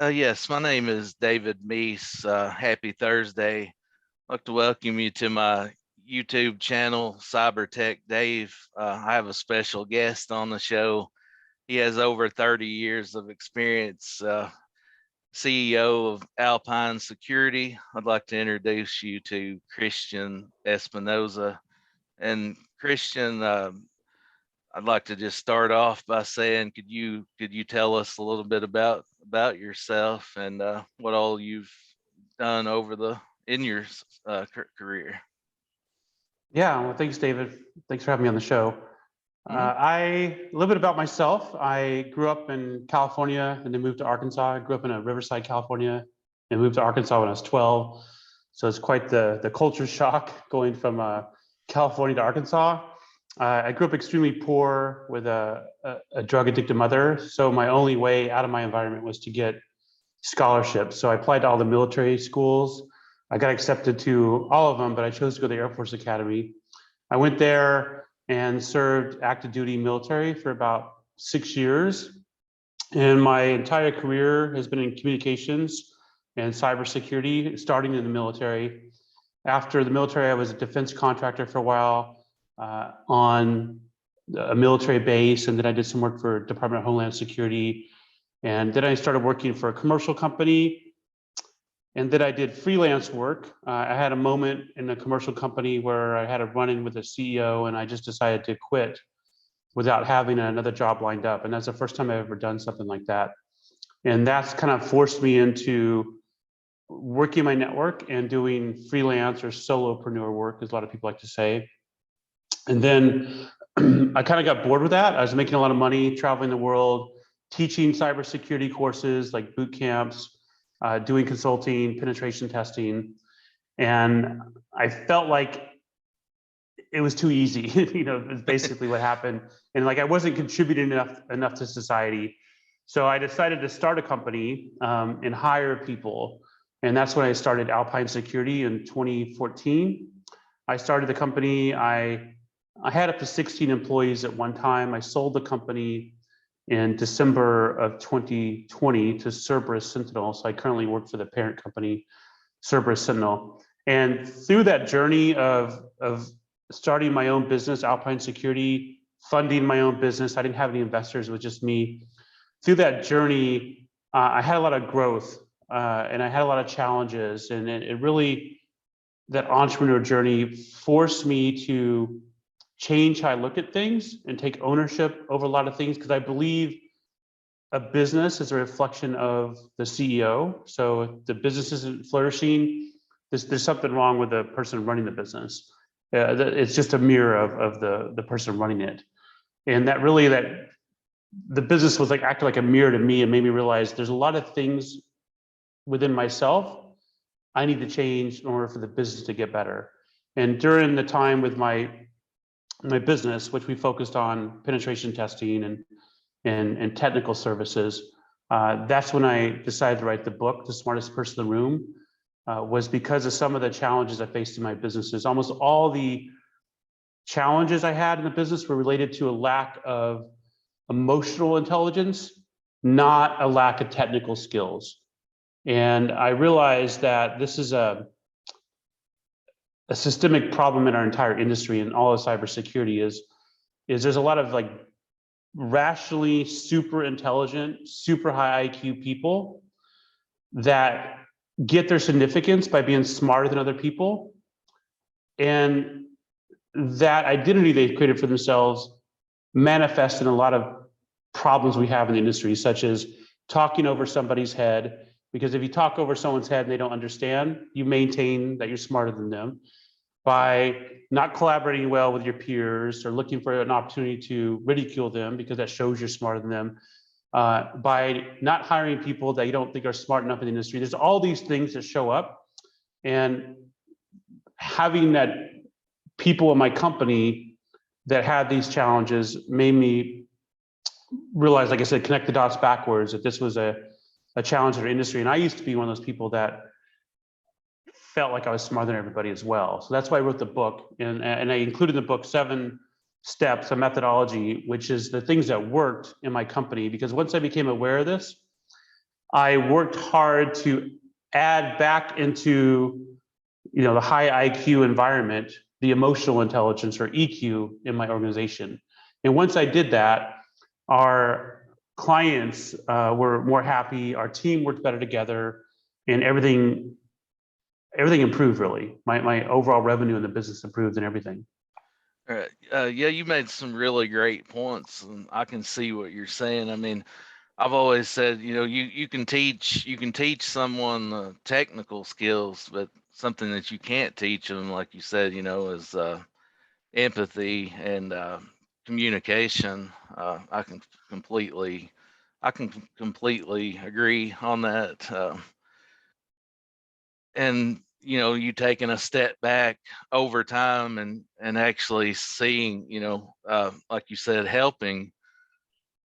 Yes, my name is David Meese. Happy Thursday. I'd like to welcome you to my YouTube channel, Cyber Tech Dave. I have a special guest on the show. He has over 30 years of experience, CEO of Alpine Security. I'd like to introduce you to Christian Espinosa. And Christian, I'd like to just start off by saying, could you tell us a little bit about yourself and what all you've done over the in your career? Yeah, well, thanks, David. Thanks for having me on the show. Mhm. A little bit about myself. I grew up in California and then moved to Arkansas. I grew up in Riverside, California, and moved to Arkansas when I was 12. So it's quite the culture shock going from California to Arkansas. I grew up extremely poor with a drug addicted mother. So my only way out of my environment was to get scholarships. So I applied to all the military schools. I got accepted to all of them, but I chose to go to the Air Force Academy. I went there and served active duty military for about 6 years. And my entire career has been in communications and cybersecurity, starting in the military. After the military, I was a defense contractor for a while on a military base, and then I did some work for Department of Homeland Security. And then I started working for a commercial company, and then I did freelance work. I had a moment in a commercial company where I had a run-in with the CEO, and I just decided to quit without having another job lined up. And that's the first time I've ever done something like that. And that's kind of forced me into working my network and doing freelance or solopreneur work, as a lot of people like to say. And then I kind of got bored with that. I was making a lot of money traveling the world, teaching cybersecurity courses like boot camps, doing consulting, penetration testing. And I felt like it was too easy, is basically what happened. And like I wasn't contributing enough to society. So I decided to start a company and hire people. And that's when I started Alpine Security in 2014. I started the company. I had up to 16 employees at one time. I sold the company in December of 2020 to Cerberus Sentinel. So I currently work for the parent company, Cerberus Sentinel. And through that journey of starting my own business, Alpine Security, funding my own business, I didn't have any investors, it was just me. Through that journey, I had a lot of growth and I had a lot of challenges. And it really, that entrepreneur journey forced me to change how I look at things and take ownership over a lot of things, because I believe a business is a reflection of the CEO. So if the business isn't flourishing, there's something wrong with the person running the business. It's just a mirror of the person running it. And that really, that the business was like acting like a mirror to me, and made me realize there's a lot of things within myself I need to change in order for the business to get better. And during the time with my business, which we focused on penetration testing and technical services, that's when I decided to write the book, The Smartest Person in the Room, was because of some of the challenges I faced in my businesses. Almost all the challenges I had in the business were related to a lack of emotional intelligence, not a lack of technical skills. And I realized that this is a systemic problem in our entire industry and all of cybersecurity is there's a lot of like rationally super intelligent, super high IQ people that get their significance by being smarter than other people. And that identity they've created for themselves manifests in a lot of problems we have in the industry, such as talking over somebody's head. Because if you talk over someone's head and they don't understand, you maintain that you're smarter than them. By not collaborating well with your peers or looking for an opportunity to ridicule them because that shows you're smarter than them. By not hiring people that you don't think are smart enough in the industry. There's all these things that show up, and having that people in my company that had these challenges made me realize, like I said, connect the dots backwards, that this was a challenge in our industry. And I used to be one of those people that felt like I was smarter than everybody as well. So that's why I wrote the book. And I included in the book 7 steps, a methodology, which is the things that worked in my company. Because once I became aware of this, I worked hard to add back into, the high IQ environment, the emotional intelligence or EQ in my organization. And once I did that, our clients were more happy, our team worked better together, and everything improved really. My overall revenue in the business improved and everything. All right. Yeah, you made some really great points, and I can see what you're saying. I mean, I've always said, you can teach someone technical skills, but something that you can't teach them, like you said, is empathy and communication. I can completely agree on that. And you taking a step back over time and actually seeing, like you said, helping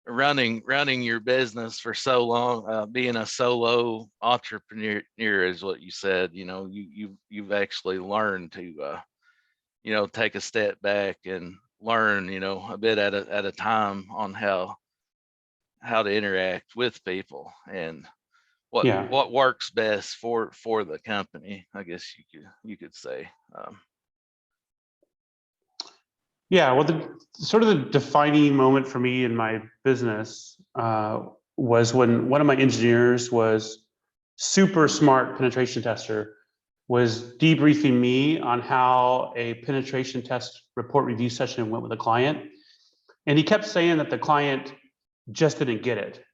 running your business for so long, being a solo entrepreneur is what you said. You've actually learned to take a step back and learn, a bit at a time on how to interact with people and Yeah. what works best for the company, I guess you could say. Yeah, well, the sort of the defining moment for me in my business was when one of my engineers was super smart penetration tester, was debriefing me on how a penetration test report review session went with a client. And he kept saying that the client just didn't get it,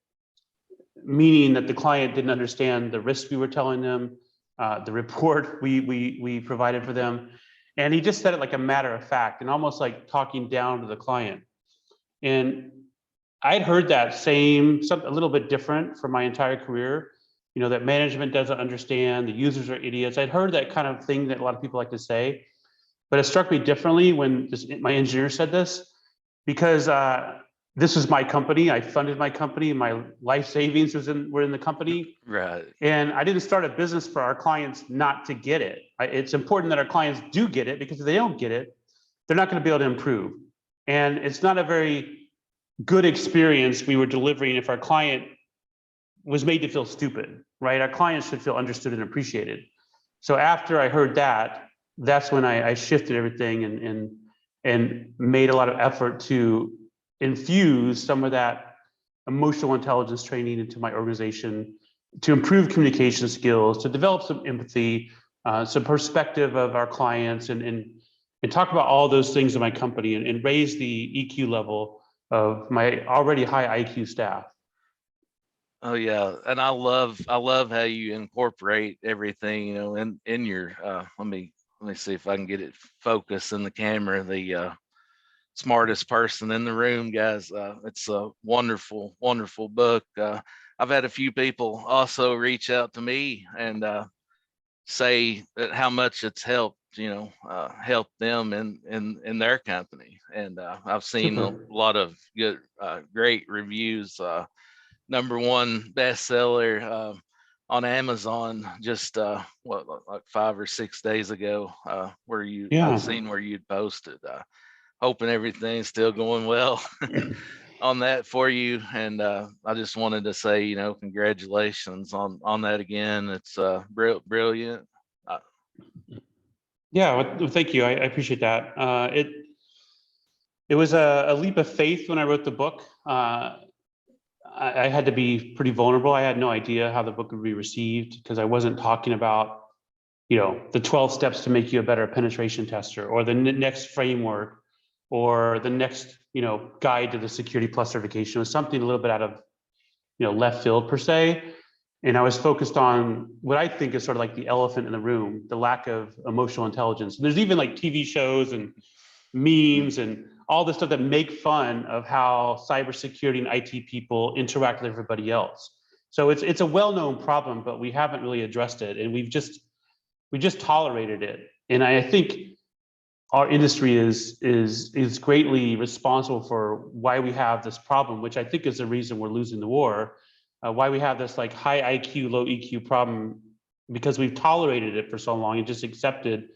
meaning that the client didn't understand the risk we were telling them, the report we provided for them. And he just said it like a matter of fact and almost like talking down to the client. And I'd heard that something a little bit different for my entire career, that management doesn't understand, the users are idiots. I'd heard that kind of thing that a lot of people like to say, but it struck me differently when my engineer said this, because this was my company. I funded my company. My life savings were in the company. Right. And I didn't start a business for our clients not to get it. It's important that our clients do get it, because if they don't get it, they're not going to be able to improve. And it's not a very good experience we were delivering if our client was made to feel stupid, right? Our clients should feel understood and appreciated. So after I heard that, that's when I shifted everything and made a lot of effort to infuse some of that emotional intelligence training into my organization, to improve communication skills, to develop some empathy, some perspective of our clients, and talk about all those things in my company and raise the EQ level of my already high IQ staff. Oh yeah, and I love how you incorporate everything, in your let me see if I can get it focused in the camera. The smartest person in the room, guys. It's a wonderful, wonderful book. I've had a few people also reach out to me and say that how much it's helped, helped them in their company. And I've seen a Super. lot of good, great reviews. #1 bestseller on Amazon just like 5 or 6 days ago, where I'd Yeah. seen where you'd posted. Hoping everything's still going well on that for you. And I just wanted to say, congratulations on that again. It's brilliant. Yeah, well, thank you. I appreciate that. It was a leap of faith when I wrote the book. I had to be pretty vulnerable. I had no idea how the book would be received, because I wasn't talking about, the 12 steps to make you a better penetration tester, or the next framework, or the next, guide to the Security Plus certification. It was something a little bit out of, left field per se. And I was focused on what I think is sort of like the elephant in the room, the lack of emotional intelligence. There's even like TV shows and memes and all this stuff that make fun of how cybersecurity and IT people interact with everybody else. So it's a well-known problem, but we haven't really addressed it, and we just tolerated it. And I think our industry is greatly responsible for why we have this problem, which I think is the reason we're losing the war. Why we have this like high IQ, low EQ problem, because we've tolerated it for so long and just accepted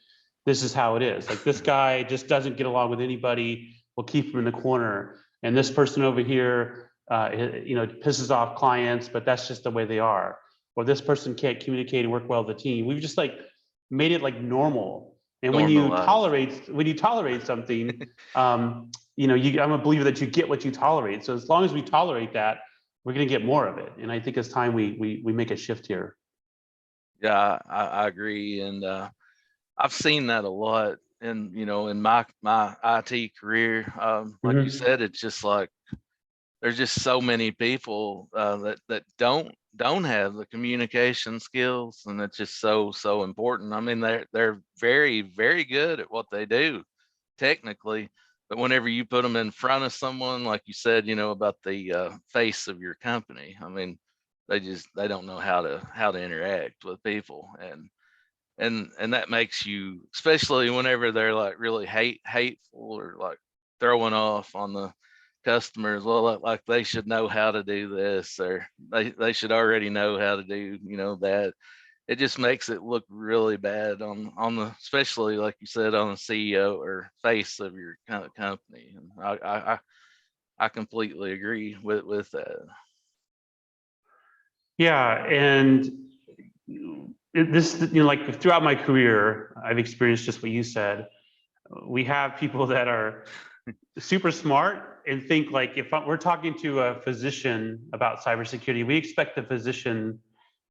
this is how it is. Like, this guy just doesn't get along with anybody. We'll keep him in the corner. And this person over here it pisses off clients, but that's just the way they are. Or this person can't communicate and work well with the team. We've just like made it like normal. And when you tolerate something, I'm a believer that you get what you tolerate. So as long as we tolerate that, we're going to get more of it. And I think it's time we make a shift here. Yeah, I agree, and I've seen that a lot in my IT career. Like you said, it's just like there's just so many people that don't have the communication skills, and it's just so important. I mean, they're very, very good at what they do technically, but whenever you put them in front of someone, like you said, about the face of your company, I mean, they don't know how to interact with people, and that makes you, especially whenever they're like really hateful or like throwing off on the customers. Well, like they should know how to do this, or they should already know how to do that. It just makes it look really bad on the, especially like you said, on the CEO or face of your kind of company. And I completely agree with that. Yeah, and like throughout my career, I've experienced just what you said. We have people that are super smart and think like if we're talking to a physician about cybersecurity, we expect the physician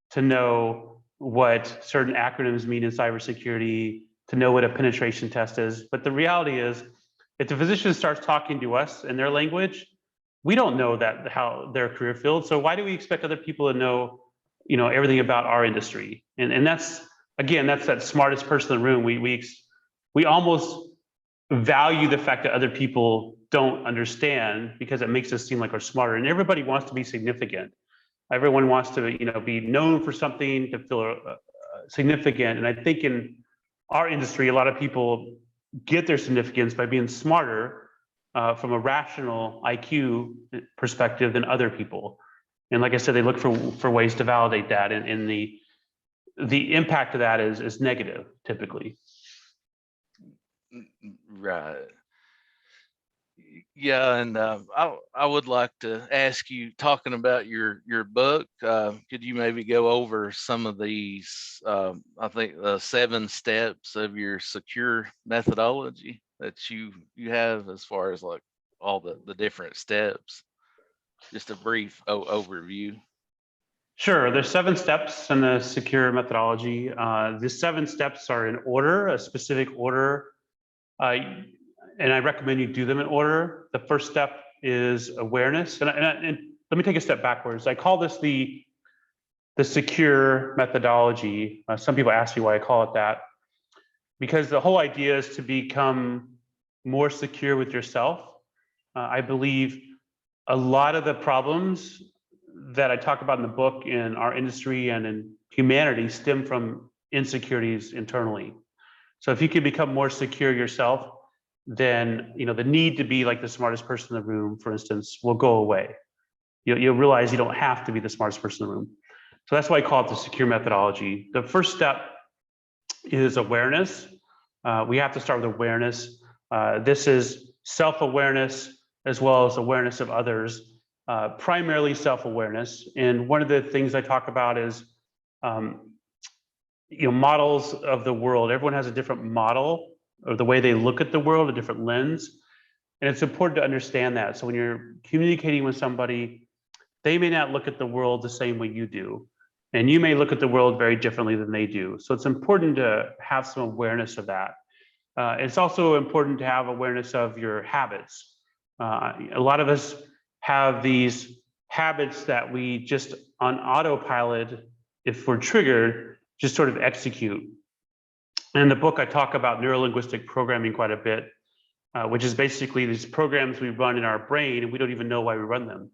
to know what certain acronyms mean in cybersecurity, to know what a penetration test is. But the reality is, if the physician starts talking to us in their language, we don't know how their career field. So why do we expect other people to know, everything about our industry? And that's, again, that's that smartest person in the room. We almost value the fact that other people don't understand because it makes us seem like we're smarter. And everybody wants to be significant. Everyone wants to, be known for something, to feel significant. And I think in our industry, a lot of people get their significance by being smarter from a rational IQ perspective than other people. And like I said, they look for ways to validate that, and the impact of that is negative typically. Right. Yeah, and I would like to ask you, talking about your book, could you maybe go over some of these? I think the 7 steps of your secure methodology that you have, as far as like all the different steps. Just a brief overview. Sure, there's 7 steps in the secure methodology. The 7 steps are in order, a specific order. And I recommend you do them in order. The first step is awareness. And let me take a step backwards. I call this the secure methodology. Some people ask me why I call it that, because the whole idea is to become more secure with yourself. I believe a lot of the problems that I talk about in the book in our industry and in humanity stem from insecurities internally. So if you can become more secure yourself, then the need to be like the smartest person in the room, for instance, will go away. You'll realize you don't have to be the smartest person in the room. So that's why I call it the secure methodology. The first step is awareness. We have to start with awareness. This is self-awareness as well as awareness of others, primarily self-awareness. And one of the things I talk about is models of the world. Everyone has a different model of the way they look at the world, a different lens. And it's important to understand that. So when you're communicating with somebody, they may not look at the world the same way you do. And you may look at the world very differently than they do. So it's important to have some awareness of that. It's also important to have awareness of your habits. A lot of us have these habits that we just on autopilot, if we're triggered, just sort of execute. In the book, I talk about neurolinguistic programming quite a bit, which is basically these programs we run in our brain and we don't even know why we run them.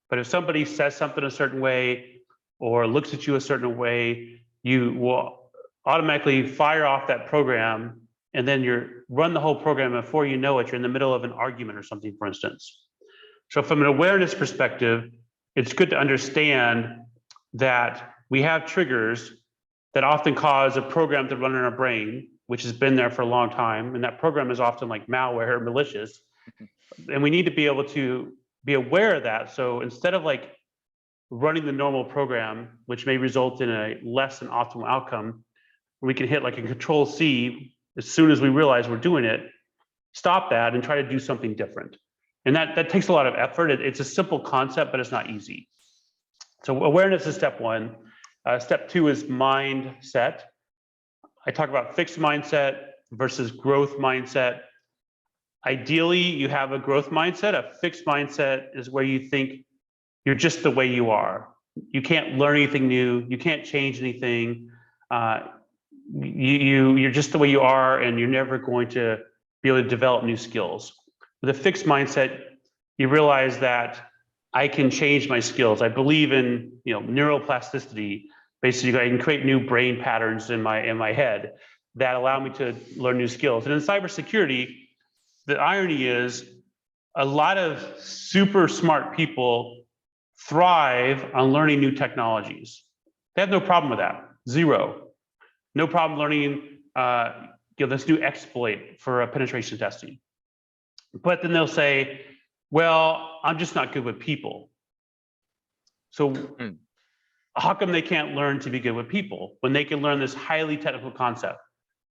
But if somebody says something a certain way or looks at you a certain way, you will automatically fire off that program, and then you run the whole program. Before you know it, you're in the middle of an argument or something, for instance. So from an awareness perspective, it's good to understand that we have triggers that often cause a program to run in our brain, which has been there for a long time. And that program is often like malware or malicious. And we need to be able to be aware of that. So instead of like running the normal program, which may result in a less than optimal outcome, we can hit like a control C as soon as we realize we're doing it, stop that and try to do something different. And that takes a lot of effort. It's a simple concept, but it's not easy. So awareness is step one. Step two is mindset. I talk about fixed mindset versus growth mindset. Ideally, you have a growth mindset. A fixed mindset is where you think you're just the way you are. You can't learn anything new. You can't change anything. You're just the way you are, and you're never going to be able to develop new skills. With a fixed mindset, you realize that I can change my skills. I believe in neuroplasticity. Basically, I can create new brain patterns in my head that allow me to learn new skills. And in cybersecurity, the irony is a lot of super smart people thrive on learning new technologies. They have no problem with that. Zero. No problem learning this new exploit for penetration testing. But then they'll say, well, I'm just not good with people. So how come they can't learn to be good with people when they can learn this highly technical concept?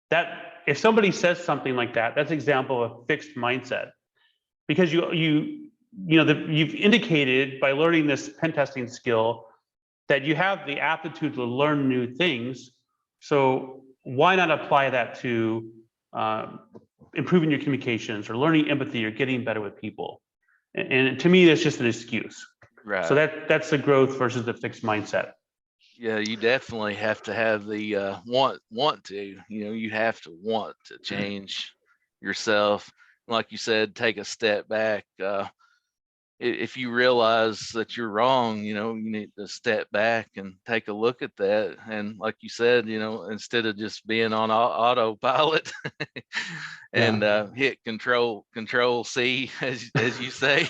That if somebody says something like that, that's an example of a fixed mindset. Because you've indicated by learning this pen testing skill that you have the aptitude to learn new things. So why not apply that to improving your communications or learning empathy or getting better with people? And to me, that's just an excuse. Right. So that's the growth versus the fixed mindset. Yeah, you definitely have to have the want to. You have to want to change yourself. Like you said, take a step back. If you realize that you're wrong, you need to step back and take a look at that. And like you said, instead of just being on autopilot and hit control C, as you say,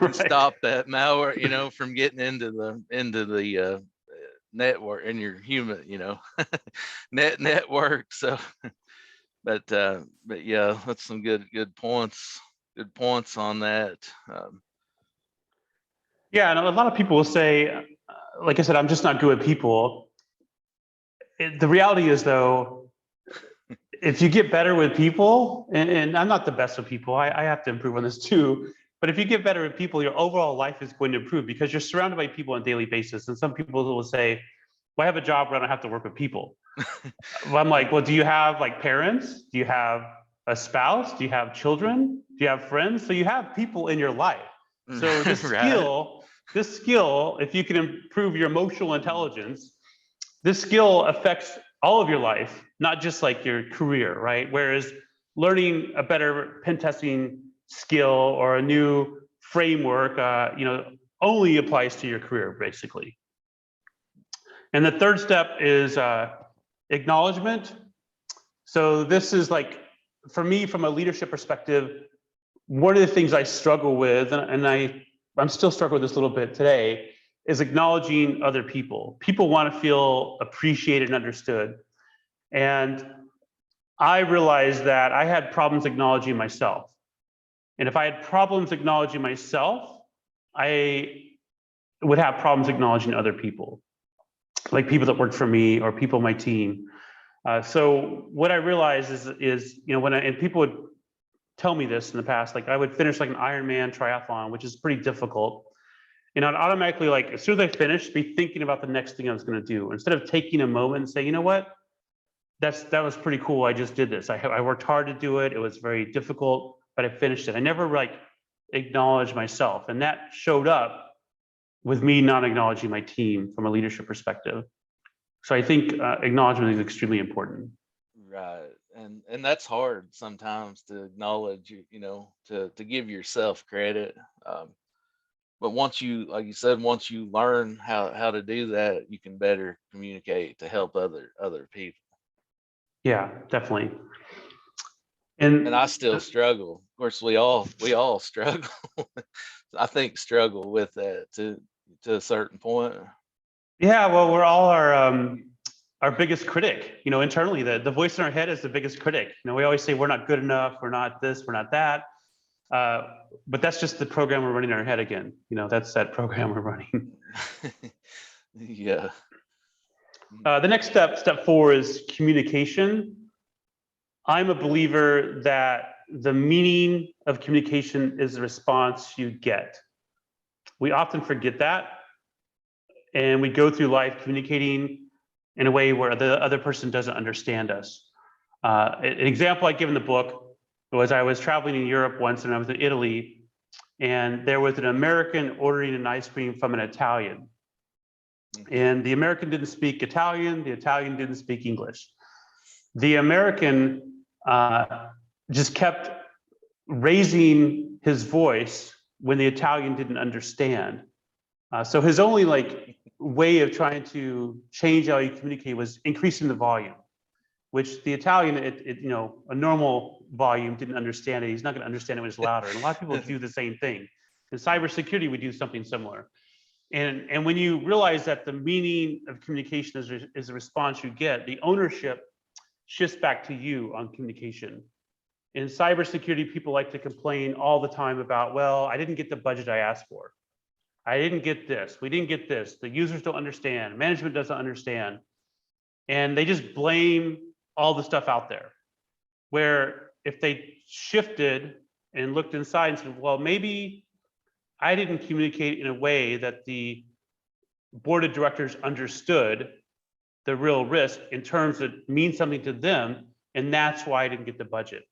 Right. stop that malware, from getting into the network in your human, network. So, but yeah, that's some good points. Good points on that. Yeah, and a lot of people will say, like I said, I'm just not good with people. The reality is, though, if you get better with people, and I'm not the best with people, I have to improve on this too. But if you get better with people, your overall life is going to improve because you're surrounded by people on a daily basis. And some people will say, well, I have a job where I don't have to work with people. Well, I'm like, well, do you have like parents? Do you have a spouse? Do you have children? Do you have friends? So you have people in your life. So this skill, if you can improve your emotional intelligence, this skill affects all of your life, not just like your career, right? Whereas learning a better pen testing skill or a new framework, only applies to your career, basically. And the third step is acknowledgement. So this is like, for me, from a leadership perspective, one of the things I struggle with, and I'm still struggling with this a little bit today, is acknowledging other people. People want to feel appreciated and understood. And I realized that I had problems acknowledging myself. And if I had problems acknowledging myself, I would have problems acknowledging other people, like people that worked for me or people on my team. So what I realized is and people would tell me this in the past, like I would finish like an Ironman triathlon, which is pretty difficult. And I'd automatically, like, as soon as I finished, be thinking about the next thing I was going to do. Instead of taking a moment and say, you know what, that was pretty cool. I just did this. I worked hard to do it. It was very difficult, but I finished it. I never like acknowledged myself. And that showed up with me not acknowledging my team from a leadership perspective. So I think acknowledgement is extremely important. Right. And that's hard sometimes to acknowledge, to give yourself credit. But once you, like you said, once you learn how to do that, you can better communicate to help other people. Yeah, definitely. And I still struggle. Of course, we all struggle. I think struggle with that to a certain point. Yeah, well, we're all our biggest critic. Internally, the voice in our head is the biggest critic. We always say we're not good enough, we're not this, we're not that. But that's just the program we're running in our head again. That's that program we're running. Yeah. The next step 4 is communication. I'm a believer that the meaning of communication is the response you get. We often forget that, and we go through life communicating in a way where the other person doesn't understand us. An example I give in the book was I was traveling in Europe once, and I was in Italy, and there was an American ordering an ice cream from an Italian. And the American didn't speak Italian, the Italian didn't speak English. The American just kept raising his voice when the Italian didn't understand. So his only way of trying to change how he communicated was increasing the volume, which the Italian, a normal volume didn't understand it. He's not going to understand it when it's louder. And a lot of people do the same thing. In cybersecurity, we do something similar. And when you realize that the meaning of communication is the response you get, the ownership shifts back to you on communication. In cybersecurity, people like to complain all the time about, well, I didn't get the budget I asked for. I didn't get this. We didn't get this. The users don't understand. Management doesn't understand. And they just blame all the stuff out there. Where if they shifted and looked inside and said, well, maybe I didn't communicate in a way that the board of directors understood the real risk in terms that means something to them, and that's why I didn't get the budget.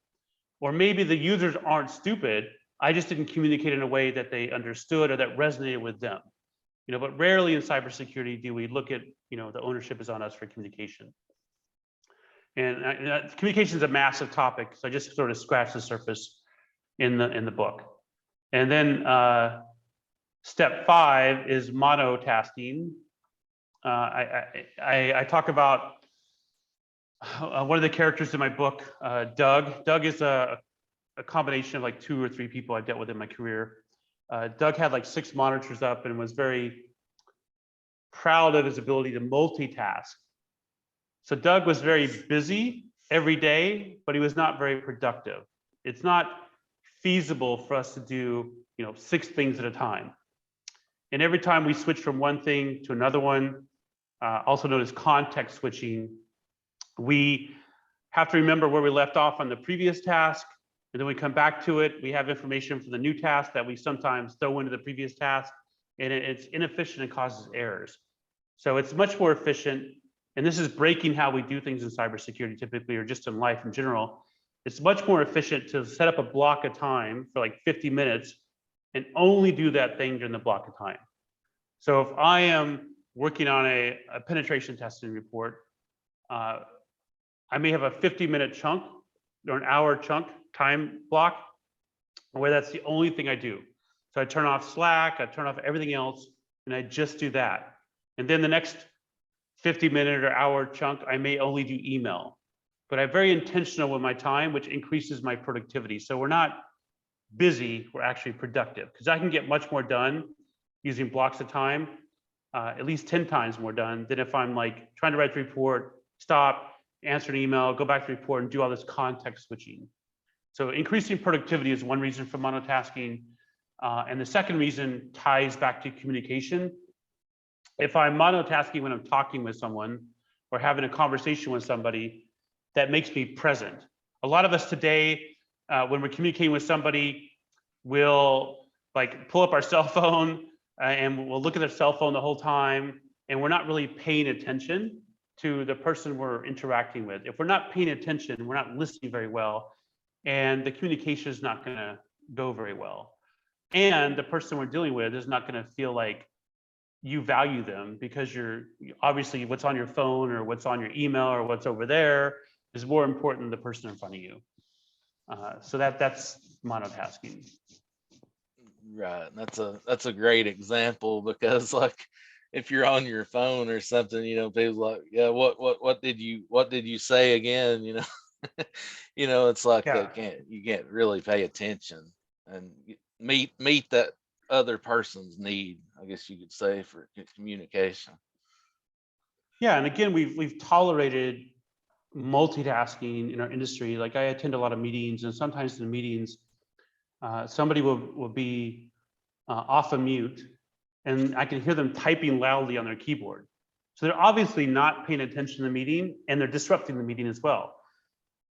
Or maybe the users aren't stupid, I just didn't communicate in a way that they understood or that resonated with them. But rarely in cybersecurity do we look at, the ownership is on us for communication. And communication is a massive topic, so I just sort of scratched the surface in the book. And then step 5 is monotasking. I talk about one of the characters in my book, Doug. Doug is a combination of 2 or 3 people I've dealt with in my career. Doug had 6 monitors up and was very proud of his ability to multitask. So Doug was very busy every day, but he was not very productive. It's not feasible for us to do 6 things at a time. And every time we switch from one thing to another one, also known as context switching, we have to remember where we left off on the previous task, and then we come back to it. We have information from the new task that we sometimes throw into the previous task, and it's inefficient and causes errors. So it's much more efficient, and this is breaking how we do things in cybersecurity typically, or just in life in general. It's much more efficient to set up a block of time for 50 minutes and only do that thing during the block of time. So if I am working on a penetration testing report, I may have a 50-minute chunk or an hour chunk time block where that's the only thing I do. So I turn off Slack, I turn off everything else, and I just do that. And then the next 50-minute or hour chunk, I may only do email. But I'm very intentional with my time, which increases my productivity. So we're not busy, we're actually productive, because I can get much more done using blocks of time, at least 10 times more done than if I'm trying to write the report, stop, answer an email, go back to the report, and do all this context switching. So increasing productivity is one reason for monotasking. And the second reason ties back to communication. If I'm monotasking when I'm talking with someone or having a conversation with somebody, that makes me present. A lot of us today, when we're communicating with somebody, we'll pull up our cell phone and we'll look at their cell phone the whole time, and we're not really paying attention to the person we're interacting with. If we're not paying attention, we're not listening very well, and the communication is not going to go very well. And the person we're dealing with is not going to feel like you value them, because you're obviously what's on your phone or what's on your email or what's over there is more important than the person in front of you. So that's monotasking. Right. That's a great example, because if you're on your phone or something, people yeah, what did you say again? It's Yeah. you can't really pay attention and meet that other person's need, I guess you could say, for communication. Yeah, and again, we've tolerated multitasking in our industry. I attend a lot of meetings, and sometimes in the meetings, somebody will be off a mute, and I can hear them typing loudly on their keyboard. So they're obviously not paying attention to the meeting, and they're disrupting the meeting as well.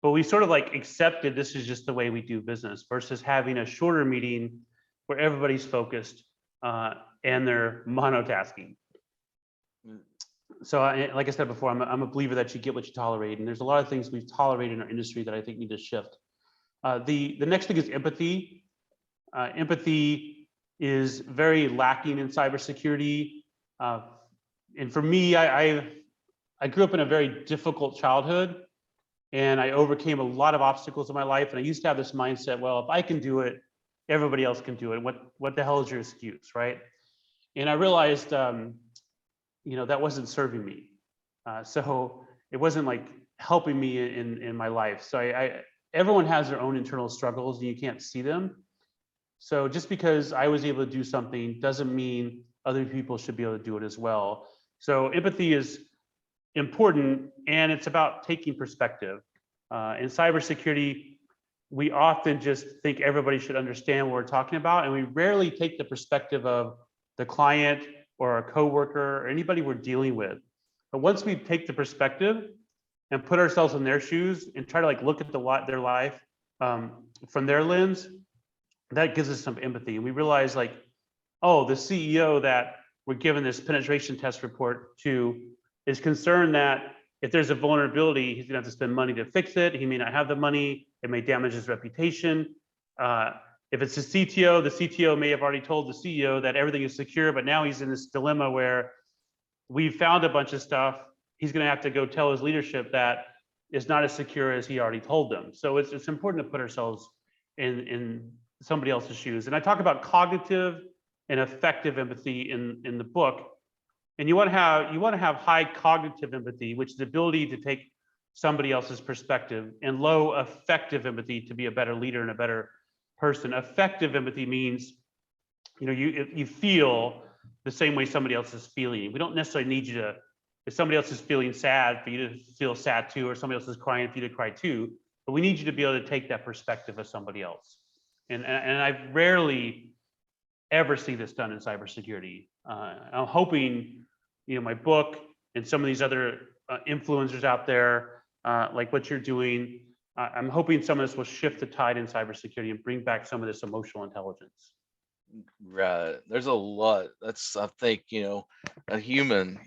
But we sort of like accepted this is just the way we do business versus having a shorter meeting where everybody's focused and they're monotasking. So like I said before, I'm a believer that you get what you tolerate, and there's a lot of things we've tolerated in our industry that I think need to shift. The next thing is empathy. Empathy is very lacking in cybersecurity. And for me, I grew up in a very difficult childhood, and I overcame a lot of obstacles in my life. And I used to have this mindset, well, if I can do it, everybody else can do it. What the hell is your excuse, right? And I realized, that wasn't serving me. So it wasn't like helping me in my life. So everyone has their own internal struggles and you can't see them. So just because I was able to do something doesn't mean other people should be able to do it as well. So empathy is important, and it's about taking perspective. In cybersecurity, we often just think everybody should understand what we're talking about, and we rarely take the perspective of the client or our coworker or anybody we're dealing with. But once we take the perspective and put ourselves in their shoes and try to like look at their life from their lens, that gives us some empathy. And we realize like, oh, the CEO that we're giving this penetration test report to is concerned that if there's a vulnerability, he's gonna have to spend money to fix it. He may not have the money. It may damage his reputation. If it's the CTO may have already told the CEO that everything is secure, but now he's in this dilemma where we found a bunch of stuff. He's gonna have to go tell his leadership that it's not as secure as he already told them. So it's important to put ourselves in somebody else's shoes. And I talk about cognitive and effective empathy in the book. And you want to have high cognitive empathy, which is the ability to take somebody else's perspective, and low effective empathy to be a better leader and a better person. Effective empathy means, you feel the same way somebody else is feeling. We don't necessarily need you to, if somebody else is feeling sad, for you to feel sad too, or somebody else is crying for you to cry too. But we need you to be able to take that perspective of somebody else. And I rarely ever see this done in cybersecurity. I'm hoping, my book and some of these other influencers out there, like what you're doing, I'm hoping some of this will shift the tide in cybersecurity and bring back some of this emotional intelligence. Right. There's a lot. That's, I think, a human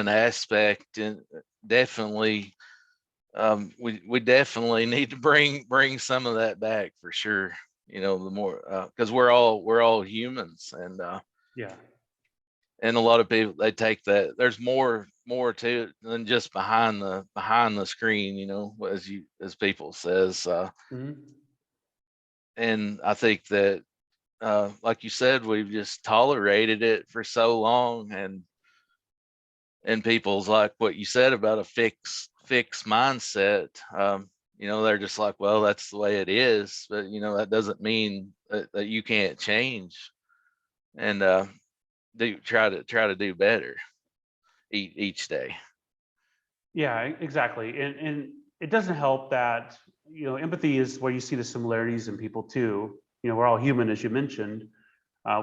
aspect, and definitely, we definitely need to bring some of that back for sure. The more, because we're all humans, and Yeah. and a lot of people, they take that there's more to it than just behind the screen, as people says, and I think that, like you said, we've just tolerated it for so long, and people's, like what you said about a fixed mindset, they're just like, well, that's the way it is, but that doesn't mean that you can't change, and try to do better each day. Yeah, exactly. And it doesn't help that, empathy is where you see the similarities in people too. We're all human, as you mentioned.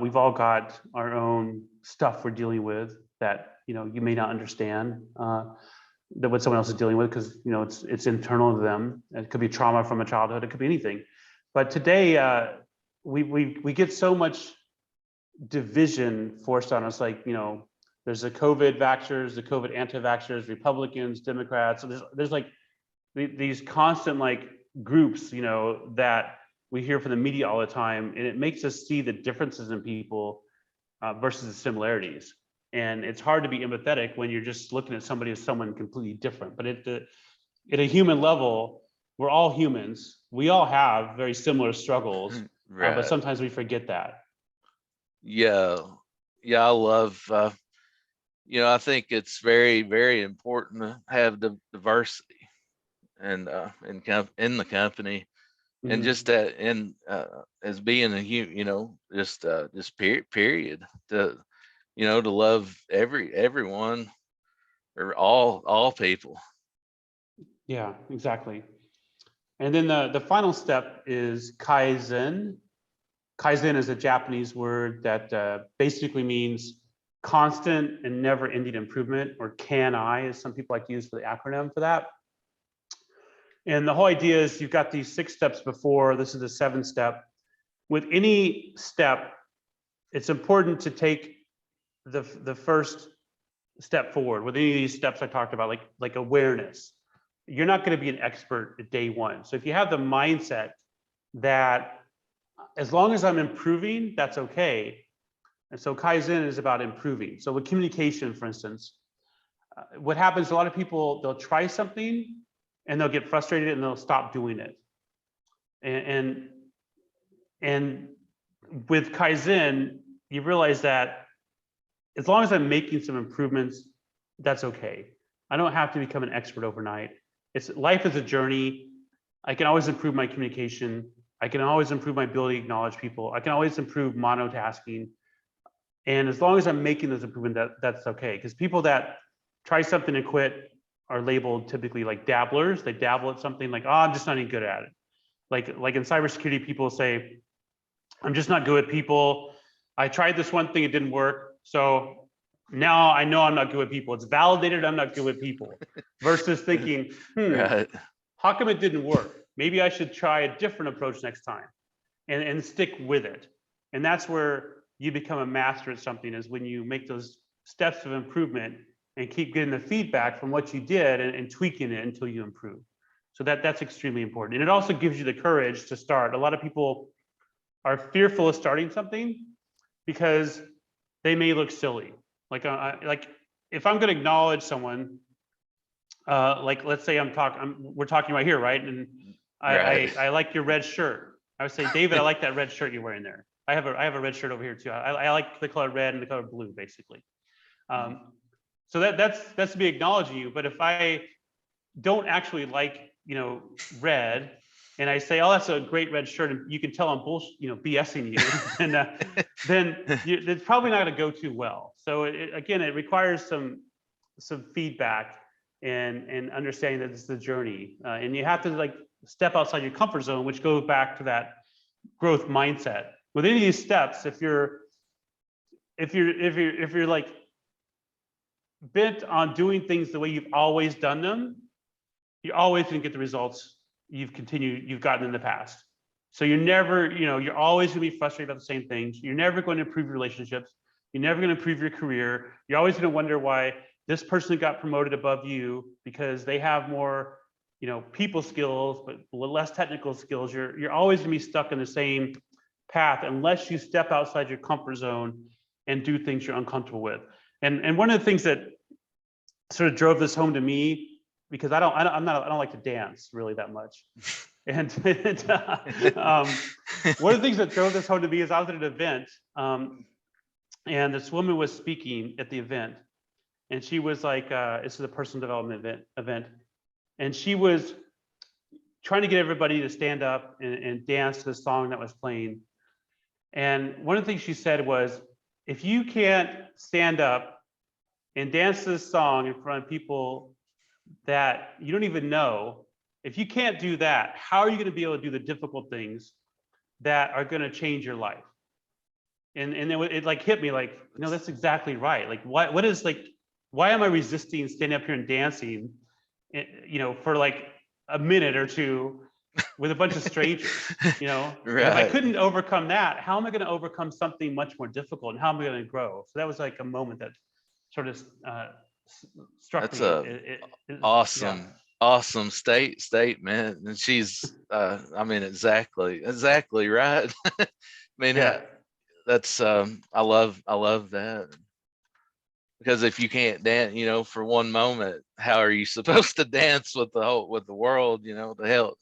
We've all got our own stuff we're dealing with that, you may not understand that what someone else is dealing with, because, it's internal to them. It could be trauma from a childhood. It could be anything. But today, we get so much division forced on us, like, there's the COVID vaxxers, the COVID anti-vaxxers, Republicans, Democrats. So there's like these constant like groups, that we hear from the media all the time, and it makes us see the differences in people versus the similarities. And it's hard to be empathetic when you're just looking at somebody as someone completely different. But at a human level, we're all humans. We all have very similar struggles, Right. but sometimes we forget that. Yeah, I love, I think it's very, very important to have the diversity, and in the company, and just that, and as being a human, just period, to to love everyone, or all people. Yeah, exactly. And then the final step is Kaizen. Kaizen is a Japanese word that basically means constant and never ending improvement, or CAN-I, as some people like to use for the acronym for that. And the whole idea is you've got these 6 steps before, this is the 7th step. With any step, it's important to take the first step forward. With any of these steps I talked about, like awareness, you're not going to be an expert at day 1. So if you have the mindset that as long as I'm improving, that's okay. And so Kaizen is about improving. So with communication, for instance, what happens, a lot of people, they'll try something and they'll get frustrated and they'll stop doing it. And with Kaizen, you realize that as long as I'm making some improvements, that's okay. I don't have to become an expert overnight. Life is a journey. I can always improve my communication. I can always improve my ability to acknowledge people. I can always improve monotasking. And as long as I'm making those improvements, that's okay. Because people that try something and quit are labeled typically like dabblers. They dabble at something like, oh, I'm just not any good at it. Like in cybersecurity, people say, I'm just not good with people. I tried this one thing, it didn't work. So now I know I'm not good with people. It's validated I'm not good with people. Versus thinking, Right. how come it didn't work? Maybe I should try a different approach next time and stick with it. And that's where you become a master at something, is when you make those steps of improvement and keep getting the feedback from what you did and tweaking it until you improve. So that's extremely important. And it also gives you the courage to start. A lot of people are fearful of starting something because they may look silly. Like if I'm going to acknowledge someone, like let's say we're talking right here, right? And Right. I like your red shirt. I would say, David, I like that red shirt you're wearing there. I have a red shirt over here too. I like the color red and the color blue, basically. So that's to be acknowledging you. But if I don't actually like, red, and I say, oh, that's a great red shirt, and you can tell I'm BSing you, then it's probably not going to go too well. So again, it requires some feedback and understanding that it's the journey, and you have to step outside your comfort zone, which goes back to that growth mindset. With any of these steps, if you're like bent on doing things the way you've always done them, you're always going to get the results you've gotten in the past. So you're never, you're always going to be frustrated about the same things. You're never going to improve your relationships. You're never going to improve your career. You're always going to wonder why this person got promoted above you, because they have more, people skills, but less technical skills. You're always going to be stuck in the same path unless you step outside your comfort zone and do things you're uncomfortable with. And one of the things that sort of drove this home to me, because I don't like to dance really that much. And one of the things that drove this home to me is I was at an event, and this woman was speaking at the event, and she was like, this is a personal development event, and she was trying to get everybody to stand up and dance to the song that was playing. And one of the things she said was, if you can't stand up and dance to this song in front of people that you don't even know, if you can't do that, how are you going to be able to do the difficult things that are going to change your life? And it like hit me like, no, that's exactly right. Like, why am I resisting standing up here and dancing, for like a minute or two with a bunch of strangers, Right. If I couldn't overcome that, how am I going to overcome something much more difficult, and how am I going to grow? So that was like a moment that sort of struck That's me. Awesome statement. And she's I mean, exactly right. I mean, that's I love that, because if you can't dance, for one moment, how are you supposed to dance with the world, the hell?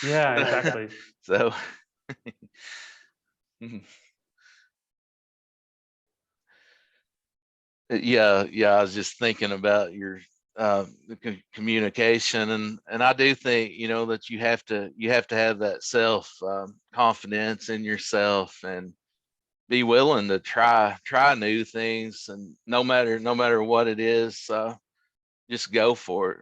Yeah, exactly. So yeah, I was just thinking about your the communication, and I do think that you have to have that self confidence in yourself, and be willing to try new things, and no matter what it is, just go for it,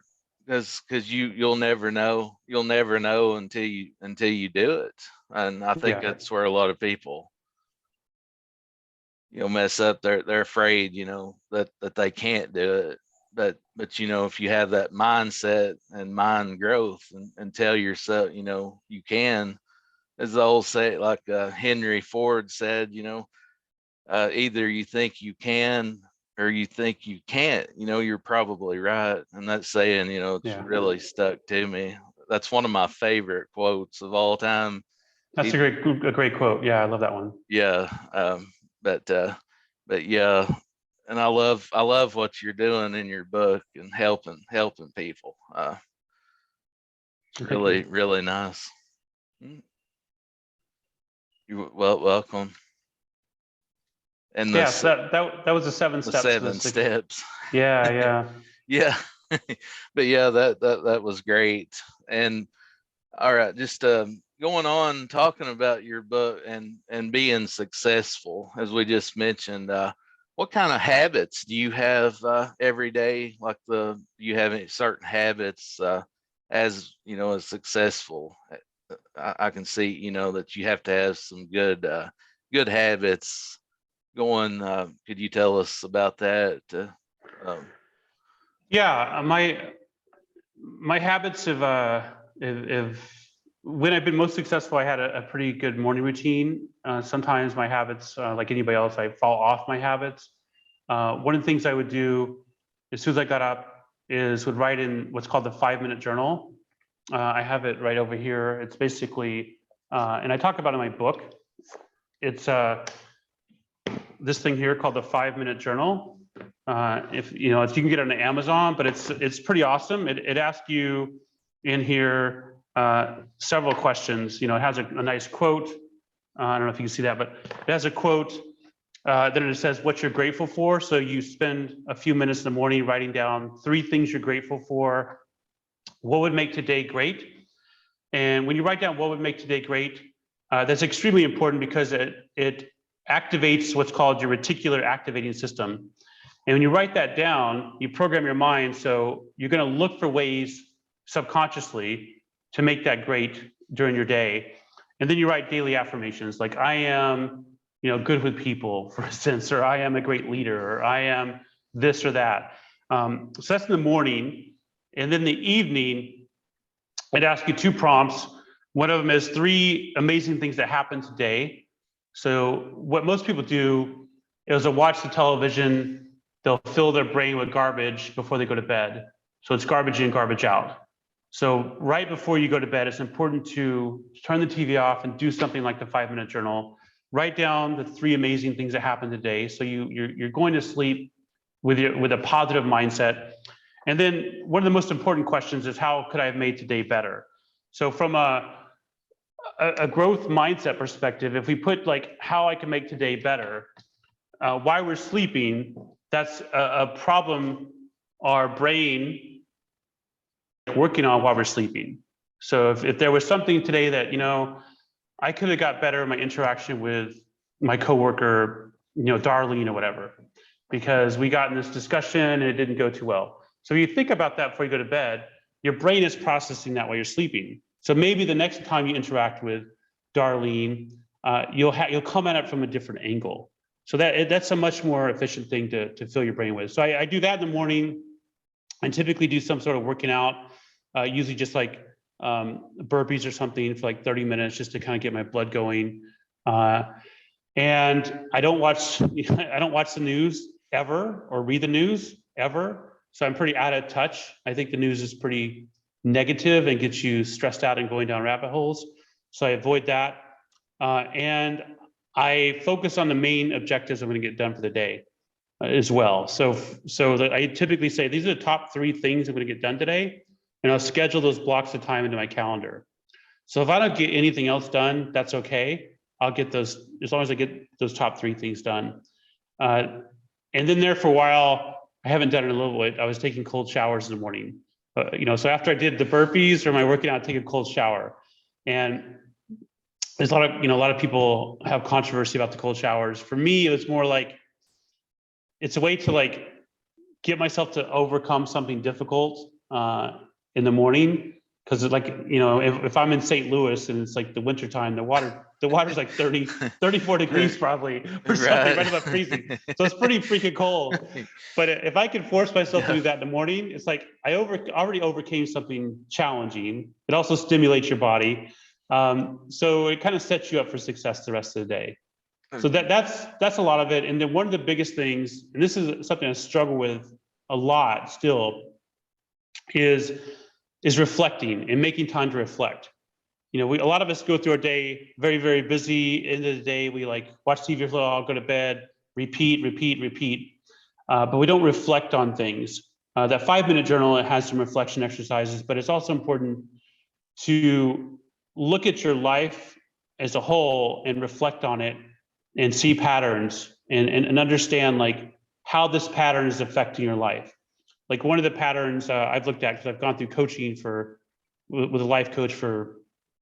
because you'll never know. You'll never know until you do it. And I think Yeah. that's where a lot of people, mess up. They're afraid, that they can't do it. But if you have that mindset and mind growth, and tell yourself, you can, as the old say, like Henry Ford said, either you think you can or you think you can't. You're probably right. And that saying, it's Yeah. really stuck to me. That's one of my favorite quotes of all time. That's a great quote. Yeah, I love that one. Yeah. But yeah, and I love what you're doing in your book and helping people. It's Thank you. really, really nice. You welcome. And Yes, that was the 7 the steps to the 7 six. steps. Yeah, yeah. Yeah. But yeah, that was great. And all right, just going on talking about your book and being successful, as we just mentioned. What kind of habits do you have every day? Do you have any certain habits as as successful? I can see that you have to have some good habits going. Could you tell us about that? Um, Yeah, my habits have when I've been most successful, I had a pretty good morning routine. Sometimes my habits, like anybody else, I fall off my habits. One of the things I would do as soon as I got up is would write in what's called the 5-minute journal. I have it right over here. It's basically, and I talk about it in my book. It's this thing here called the 5-minute journal. If you can get it on Amazon, but it's pretty awesome. It asks you in here several questions. It has a nice quote. I don't know if you can see that, but it has a quote. Then it says what you're grateful for. So you spend a few minutes in the morning writing down 3 things you're grateful for. What would make today great? And when you write down what would make today great, that's extremely important because it activates what's called your reticular activating system. And when you write that down, you program your mind. So you're going to look for ways subconsciously to make that great during your day. And then you write daily affirmations like I am, good with people, for instance, or I am a great leader, or I am this or that. So that's in the morning. And then the evening, I'd ask you 2 prompts. One of them is 3 amazing things that happened today. So what most people do is they'll watch the television, they'll fill their brain with garbage before they go to bed. So it's garbage in, garbage out. So right before you go to bed, it's important to turn the TV off and do something like the 5-minute journal. Write down the 3 amazing things that happened today. So you're going to sleep with a positive mindset. And then one of the most important questions is how could I have made today better? So from a growth mindset perspective, if we put like how I can make today better, while we're sleeping, that's a problem our brain working on while we're sleeping. So if there was something today that, I could have got better in my interaction with my coworker, Darlene or whatever, because we got in this discussion and it didn't go too well. So you think about that before you go to bed, your brain is processing that while you're sleeping. So maybe the next time you interact with Darlene, you'll come at it from a different angle. So that's a much more efficient thing to fill your brain with. So I do that in the morning. I typically do some sort of working out, usually just like burpees or something for like 30 minutes just to kind of get my blood going. And I don't watch the news ever or read the news ever. So I'm pretty out of touch. I think the news is pretty negative and gets you stressed out and going down rabbit holes. So I avoid that. And I focus on the main objectives I'm going to get done for the day as well. So I typically say, these are the top 3 things I'm going to get done today. And I'll schedule those blocks of time into my calendar. So if I don't get anything else done, that's okay. I'll get those, as long as I get those top 3 things done. And then there for a while, I haven't done it in a little bit. I was taking cold showers in the morning. So after I did the burpees or my working out, I take a cold shower. And there's a lot of people have controversy about the cold showers. For me, it was more like, it's a way to like get myself to overcome something difficult in the morning. Because like, if I'm in St. Louis and it's like the winter time, the water's like 34 degrees probably or something, right above freezing. So it's pretty freaking cold. But if I could force myself to do that in the morning, it's like I already overcame something challenging. It also stimulates your body. So it kind of sets you up for success the rest of the day. So that's a lot of it. And then one of the biggest things, and this is something I struggle with a lot still, is reflecting and making time to reflect. A lot of us go through our day very, very busy. End of the day, we like watch TV for a while, go to bed, repeat. But we don't reflect on things. That 5-minute journal, it has some reflection exercises, but it's also important to look at your life as a whole and reflect on it and see patterns and understand like how this pattern is affecting your life. Like one of the patterns I've looked at, because I've gone through coaching with a life coach for,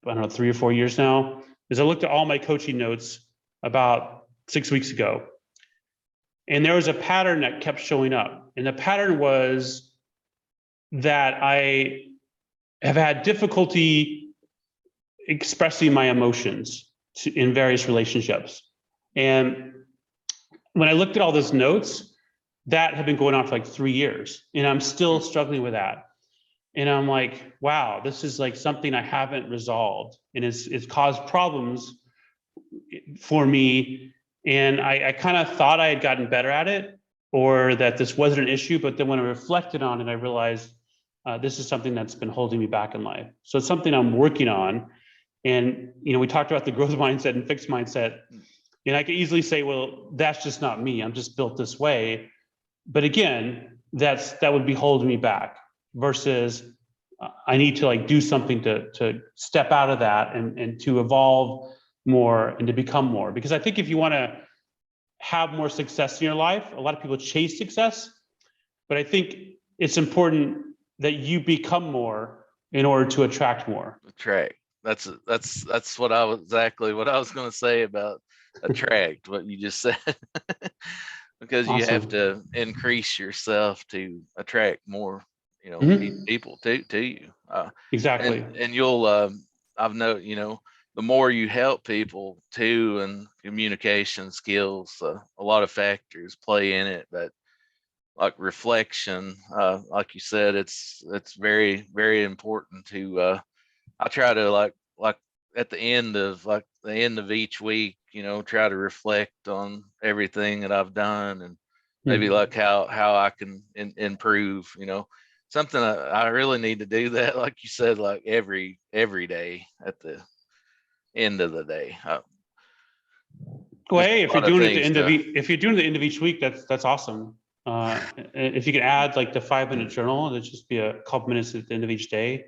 I don't know, 3 or 4 years now, is I looked at all my coaching notes about 6 weeks ago. And there was a pattern that kept showing up. And the pattern was that I have had difficulty expressing my emotions in various relationships. And when I looked at all those notes, that had been going on for like 3 years, and I'm still struggling with that. And I'm like, wow, this is like something I haven't resolved, and it's caused problems for me. And I kind of thought I had gotten better at it, or that this wasn't an issue. But then when I reflected on it, I realized this is something that's been holding me back in life. So it's something I'm working on. And we talked about the growth mindset and fixed mindset, and I could easily say, well, that's just not me. I'm just built this way. But again, that would be holding me back, versus I need to like do something to step out of that and to evolve more and to become more. Because I think if you want to have more success in your life, a lot of people chase success, but I think it's important that you become more in order to attract more. Attract. That's what I was going to say about attract, what you just said. Because you have to increase yourself to attract more, people to you. Exactly. And you'll, I've known, the more you help people too, and communication skills, a lot of factors play in it, but like reflection, like you said, it's very, very important to, I try to like at the end of each week, try to reflect on everything that I've done, and maybe like how I can improve, something I really need to do that, like you said, like every day at the end of the day. Well, hey, if you're doing it the end of each week, that's awesome. If you can add like the 5-minute journal, it'd just be a couple minutes at the end of each day.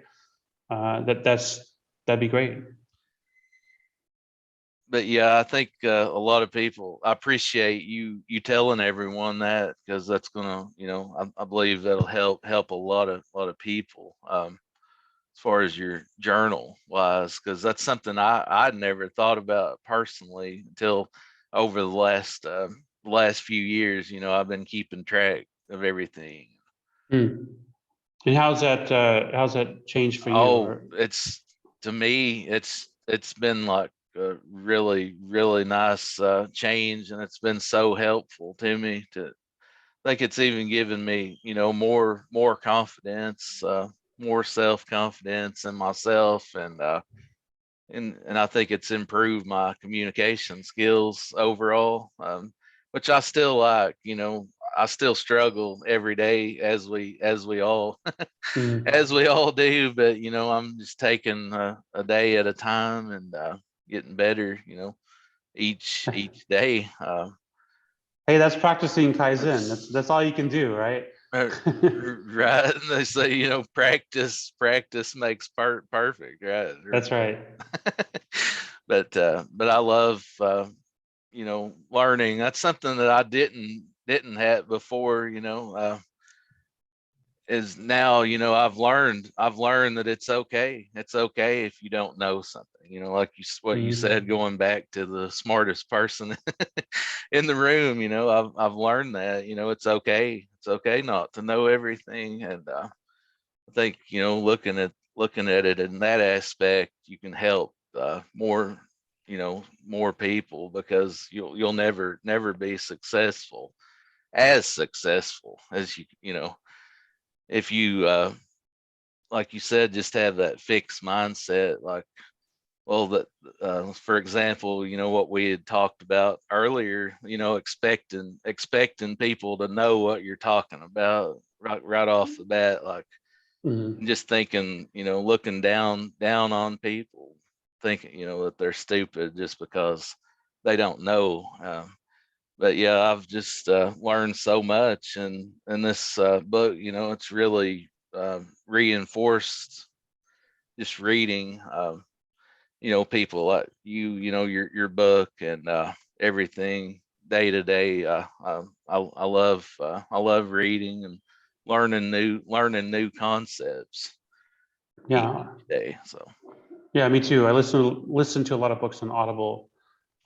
That'd be great. But yeah, I think a lot of people, I appreciate you telling everyone that, because that's gonna, I believe that'll help a lot of people, as far as your journal wise, because that's something I'd never thought about personally until over the last few years. I've been keeping track of everything. And how's that changed for you? Oh, to me, it's been like a really, really nice change, and it's been so helpful to me. To think it's even given me, more confidence, more self-confidence in myself, and I think it's improved my communication skills overall, which I still like. I still struggle every day, as we all as we all do, but I'm just taking a day at a time, and getting better, each day. Hey, that's practicing Kaizen. That's all you can do, right? Right. And they say, practice makes perfect, right? That's right. But I love, learning. That's something that I didn't have before, is now, I've learned that it's okay. It's okay if you don't know something, like what you said, going back to the smartest person in the room. I've learned that, it's okay not to know everything. And I think, looking at it in that aspect, you can help more, more people, because you'll never be as successful as if you like you said, just have that fixed mindset. Like, well, that for example, what we had talked about earlier, expecting people to know what you're talking about right off the bat, like, Mhm. just thinking, looking down on people, thinking, that they're stupid just because they don't know. But yeah, I've just learned so much, and in this book, it's really reinforced just reading. People like your book and everything day to day. I love reading and learning new concepts each Yeah. day. So Yeah, me too. I listen to a lot of books on Audible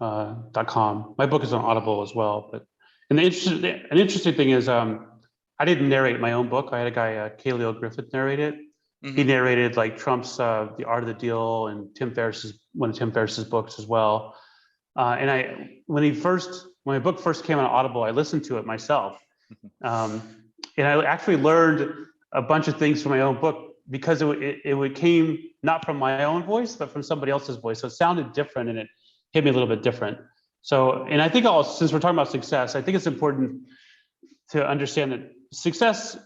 .com. My book is on Audible as well. But an interesting thing is I didn't narrate my own book. I had a guy, Kaleo Griffith, narrate it. He hmm narrated like Trump's The Art of the Deal and one of Tim Ferriss's books as well. And when my book first came on Audible, I listened to it myself. And I actually learned a bunch of things from my own book because it came not from my own voice, but from somebody else's voice. So it sounded different and it hit me a little bit different. So, and I think since we're talking about success, I think it's important to understand that success,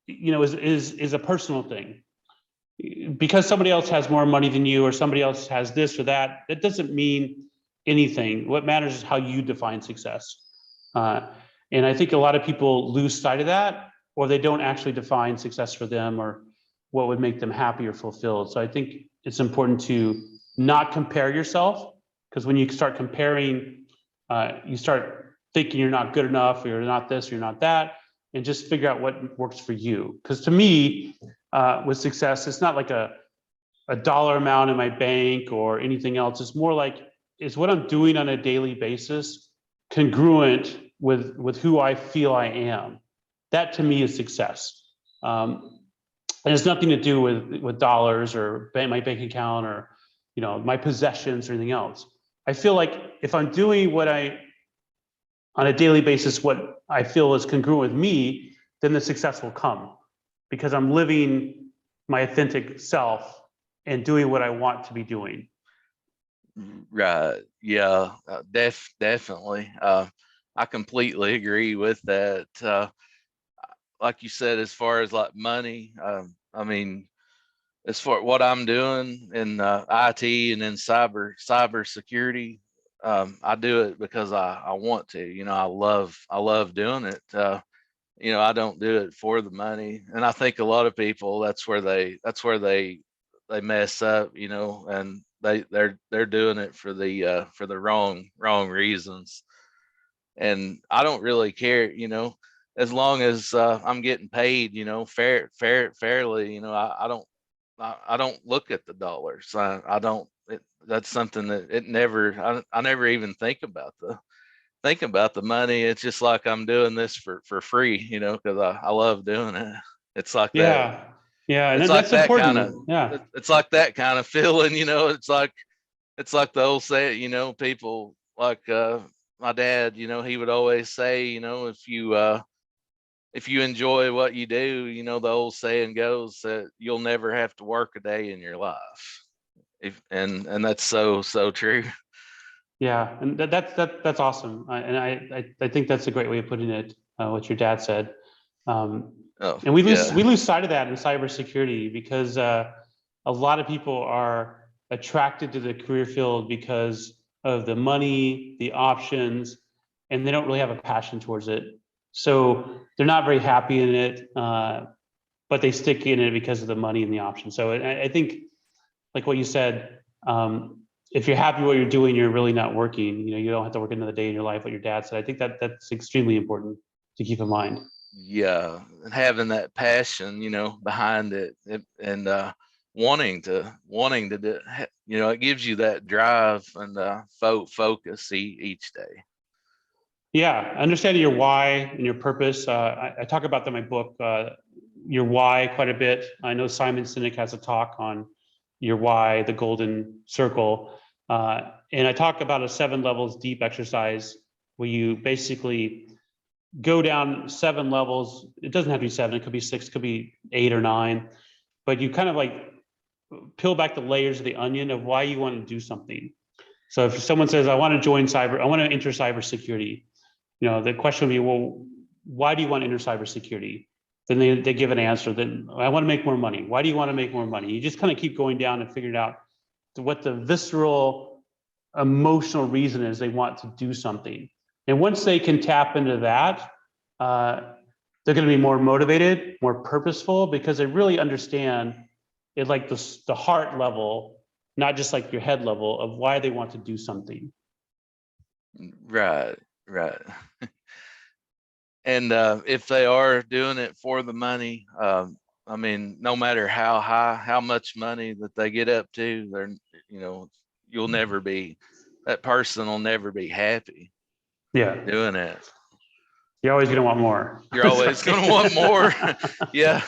is a personal thing. Because somebody else has more money than you, or somebody else has this or that, that doesn't mean anything. What matters is how you define success. Uh, and I think a lot of people lose sight of that, or they don't actually define success for them or what would make them happy or fulfilled. So I think it's important to not compare yourself, because when you start comparing, you start thinking you're not good enough, or you're not this, or you're not that, and just figure out what works for you. Because to me, with success, it's not like a dollar amount in my bank or anything else. It's more like, is what I'm doing on a daily basis congruent with who I feel I am? That to me is success. And it's nothing to do with dollars or my bank account or my possessions or anything else. I feel like if I'm doing on a daily basis, what I feel is congruent with me, then the success will come, because I'm living my authentic self and doing what I want to be doing. right, yeah, definitely. I completely agree with that. Like you said, as far as like money, I mean, as far what I'm doing in IT and in cyber security, I do it because I want to. I love doing it. I don't do it for the money, and I think a lot of people, that's where they mess up. And they're doing it for the wrong reasons. And I don't really care, as long as I'm getting paid, fairly. I don't look at the dollars. I don't. That's something that it never. I never even think about the money. It's just like I'm doing this for free, because I love doing it. It's like that. Yeah, yeah, and It's like that's that kind of. important. Yeah, It's like that kind of feeling. It's like the old say. People like my dad. He would always say, if you enjoy what you do, the old saying goes that you'll never have to work a day in your life. And that's so true. yeah, and that's awesome. And I think that's a great way of putting it. What your dad said. Um, Oh and we lose yeah, we lose sight of that in cybersecurity, because a lot of people are attracted to the career field because of the money, the options, and they don't really have a passion towards it. So they're not very happy in it, but they stick in it because of the money and the option. So I think, like what you said, if you're happy what you're doing, you're really not working. You don't have to work another day in your life. What your dad said, I think that's extremely important to keep in mind. yeah, and having that passion, behind it, and wanting to do, it gives you that drive and focus each day. Yeah, understanding your why and your purpose. I talk about that in my book, your why quite a bit. I know Simon Sinek has a talk on your why, the golden circle. And I talk about a 7 levels deep exercise where you basically go down 7 levels. It doesn't have to be 7, it could be 6, it could be 8 or 9, but you kind of like peel back the layers of the onion of why you want to do something. So if someone says, I want to join cyber, I want to enter cybersecurity, the question would be, well, why do you want to enter cybersecurity? Then they give an answer. Then I want to make more money. Why do you want to make more money? You just kind of keep going down and figuring out what the visceral emotional reason is they want to do something. And once they can tap into that, they're going to be more motivated, more purposeful, because they really understand it, like the heart level, not just like your head level of why they want to do something. Right. And if they are doing it for the money, I mean, no matter how much money that they get up to, they're, that person will never be happy doing it. You're always going to want more. You're always going to want more. Yeah.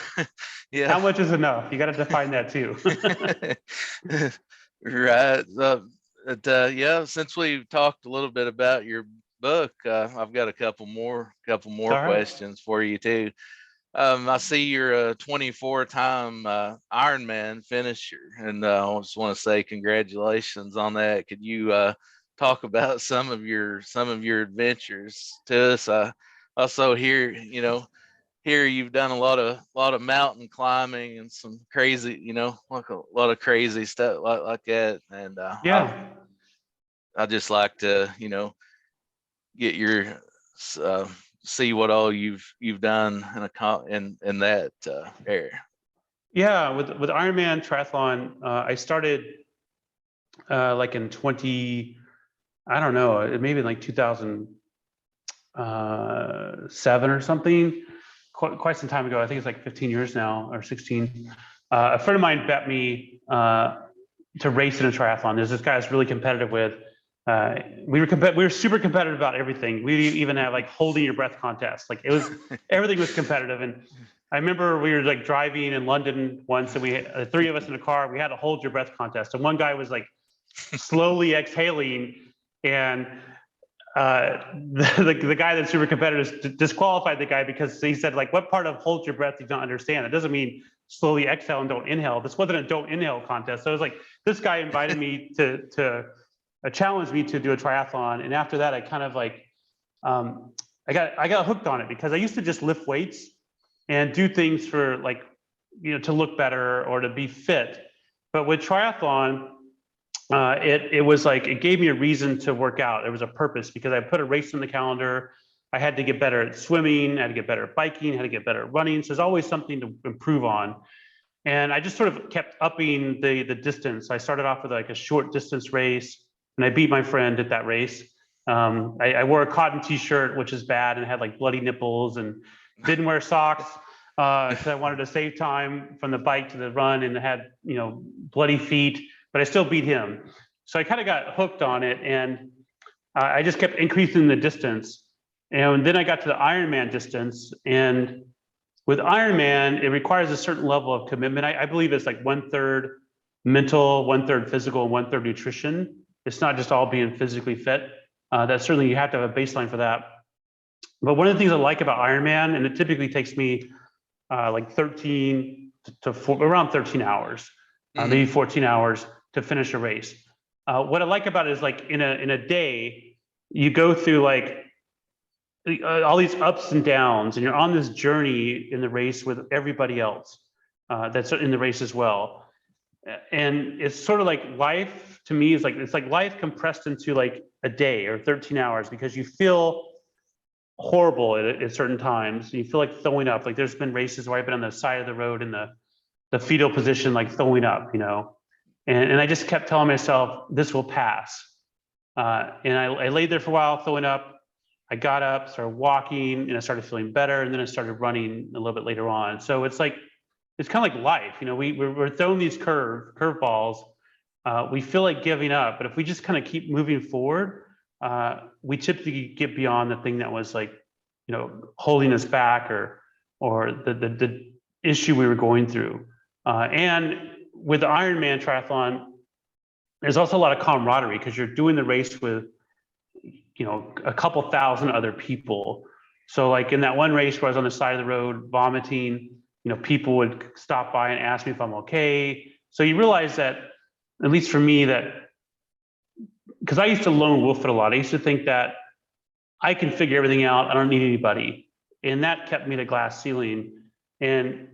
How much is enough? You got to define that too. Right. Yeah, since we've talked a little bit about your book, I've got a couple more questions for you too. I see you're a 24-time Ironman finisher, and I just want to say congratulations on that. Could you talk about some of your adventures to us? I also hear you've done a lot of mountain climbing and some crazy, like a lot of crazy stuff like that. And I just like to, get your see what all you've done in that area. Yeah, with Ironman triathlon, I started like in 20, I don't know, maybe like 2007 or something, quite some time ago. I think it's like 15 years now or 16. A friend of mine bet me to race in a triathlon. There's this guy I was really competitive with. We were super competitive about everything. We even had like holding your breath contests. Like everything was competitive. And I remember we were like driving in London once, and we had 3 of us in a car. We had a hold your breath contest, and one guy was like slowly exhaling, and the guy that's super competitive disqualified the guy because he said, like, what part of hold your breath do you not understand? It doesn't mean slowly exhale and don't inhale. This wasn't a don't inhale contest. So it was like, this guy invited me to challenged me to do a triathlon. And after that, I kind of like, I got hooked on it, because I used to just lift weights and do things for like, to look better or to be fit. But with triathlon, it was like, it gave me a reason to work out. There was a purpose, because I put a race in the calendar. I had to get better at swimming, I had to get better at biking, I had to get better at running. So there's always something to improve on. And I just sort of kept upping the distance. I started off with like a short distance race, and I beat my friend at that race. I wore a cotton t-shirt, which is bad, and had like bloody nipples, and didn't wear socks because I wanted to save time from the bike to the run, and had, bloody feet, but I still beat him. So I kind of got hooked on it, and I just kept increasing the distance. And then I got to the Ironman distance, and with Ironman, it requires a certain level of commitment. I believe it's like 1/3 mental, 1/3 physical, and 1/3 nutrition. It's not just all being physically fit. That certainly, you have to have a baseline for that. But one of the things I like about Ironman, and it typically takes me like 13 to around 13 hours, maybe 14 hours to finish a race. What I like about it is, like, in a day, you go through like all these ups and downs, and you're on this journey in the race with everybody else that's in the race as well. And it's sort of like life to me is like, it's like life compressed into like a day or 13 hours, because you feel horrible at certain times. You feel like throwing up. Like, there's been races where I've been on the side of the road in the fetal position, like throwing up, and I just kept telling myself, this will pass. And I laid there for a while throwing up. I got up, started walking, and I started feeling better. And then I started running a little bit later on. So it's like, it's kind of like life. We're throwing these curveballs. We feel like giving up, but if we just kind of keep moving forward, we typically get beyond the thing that was like, holding us back, or issue we were going through. And with the Ironman triathlon, there's also a lot of camaraderie because you're doing the race with, a couple thousand other people. So like in that one race where I was on the side of the road vomiting, people would stop by and ask me if I'm okay. So you realize that, at least for me, that because I used to lone wolf it a lot. I used to think that I can figure everything out. I don't need anybody. And that kept me at a glass ceiling. And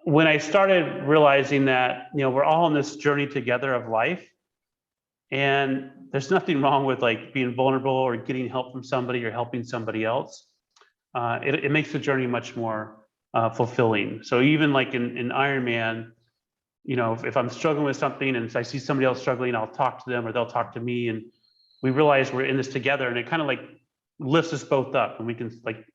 when I started realizing that, we're all on this journey together of life, and there's nothing wrong with like being vulnerable or getting help from somebody or helping somebody else. It makes the journey much more fulfilling. So even like in Ironman, if I'm struggling with something and I see somebody else struggling, I'll talk to them or they'll talk to me, and we realize we're in this together, and it kind of like lifts us both up, and we can like,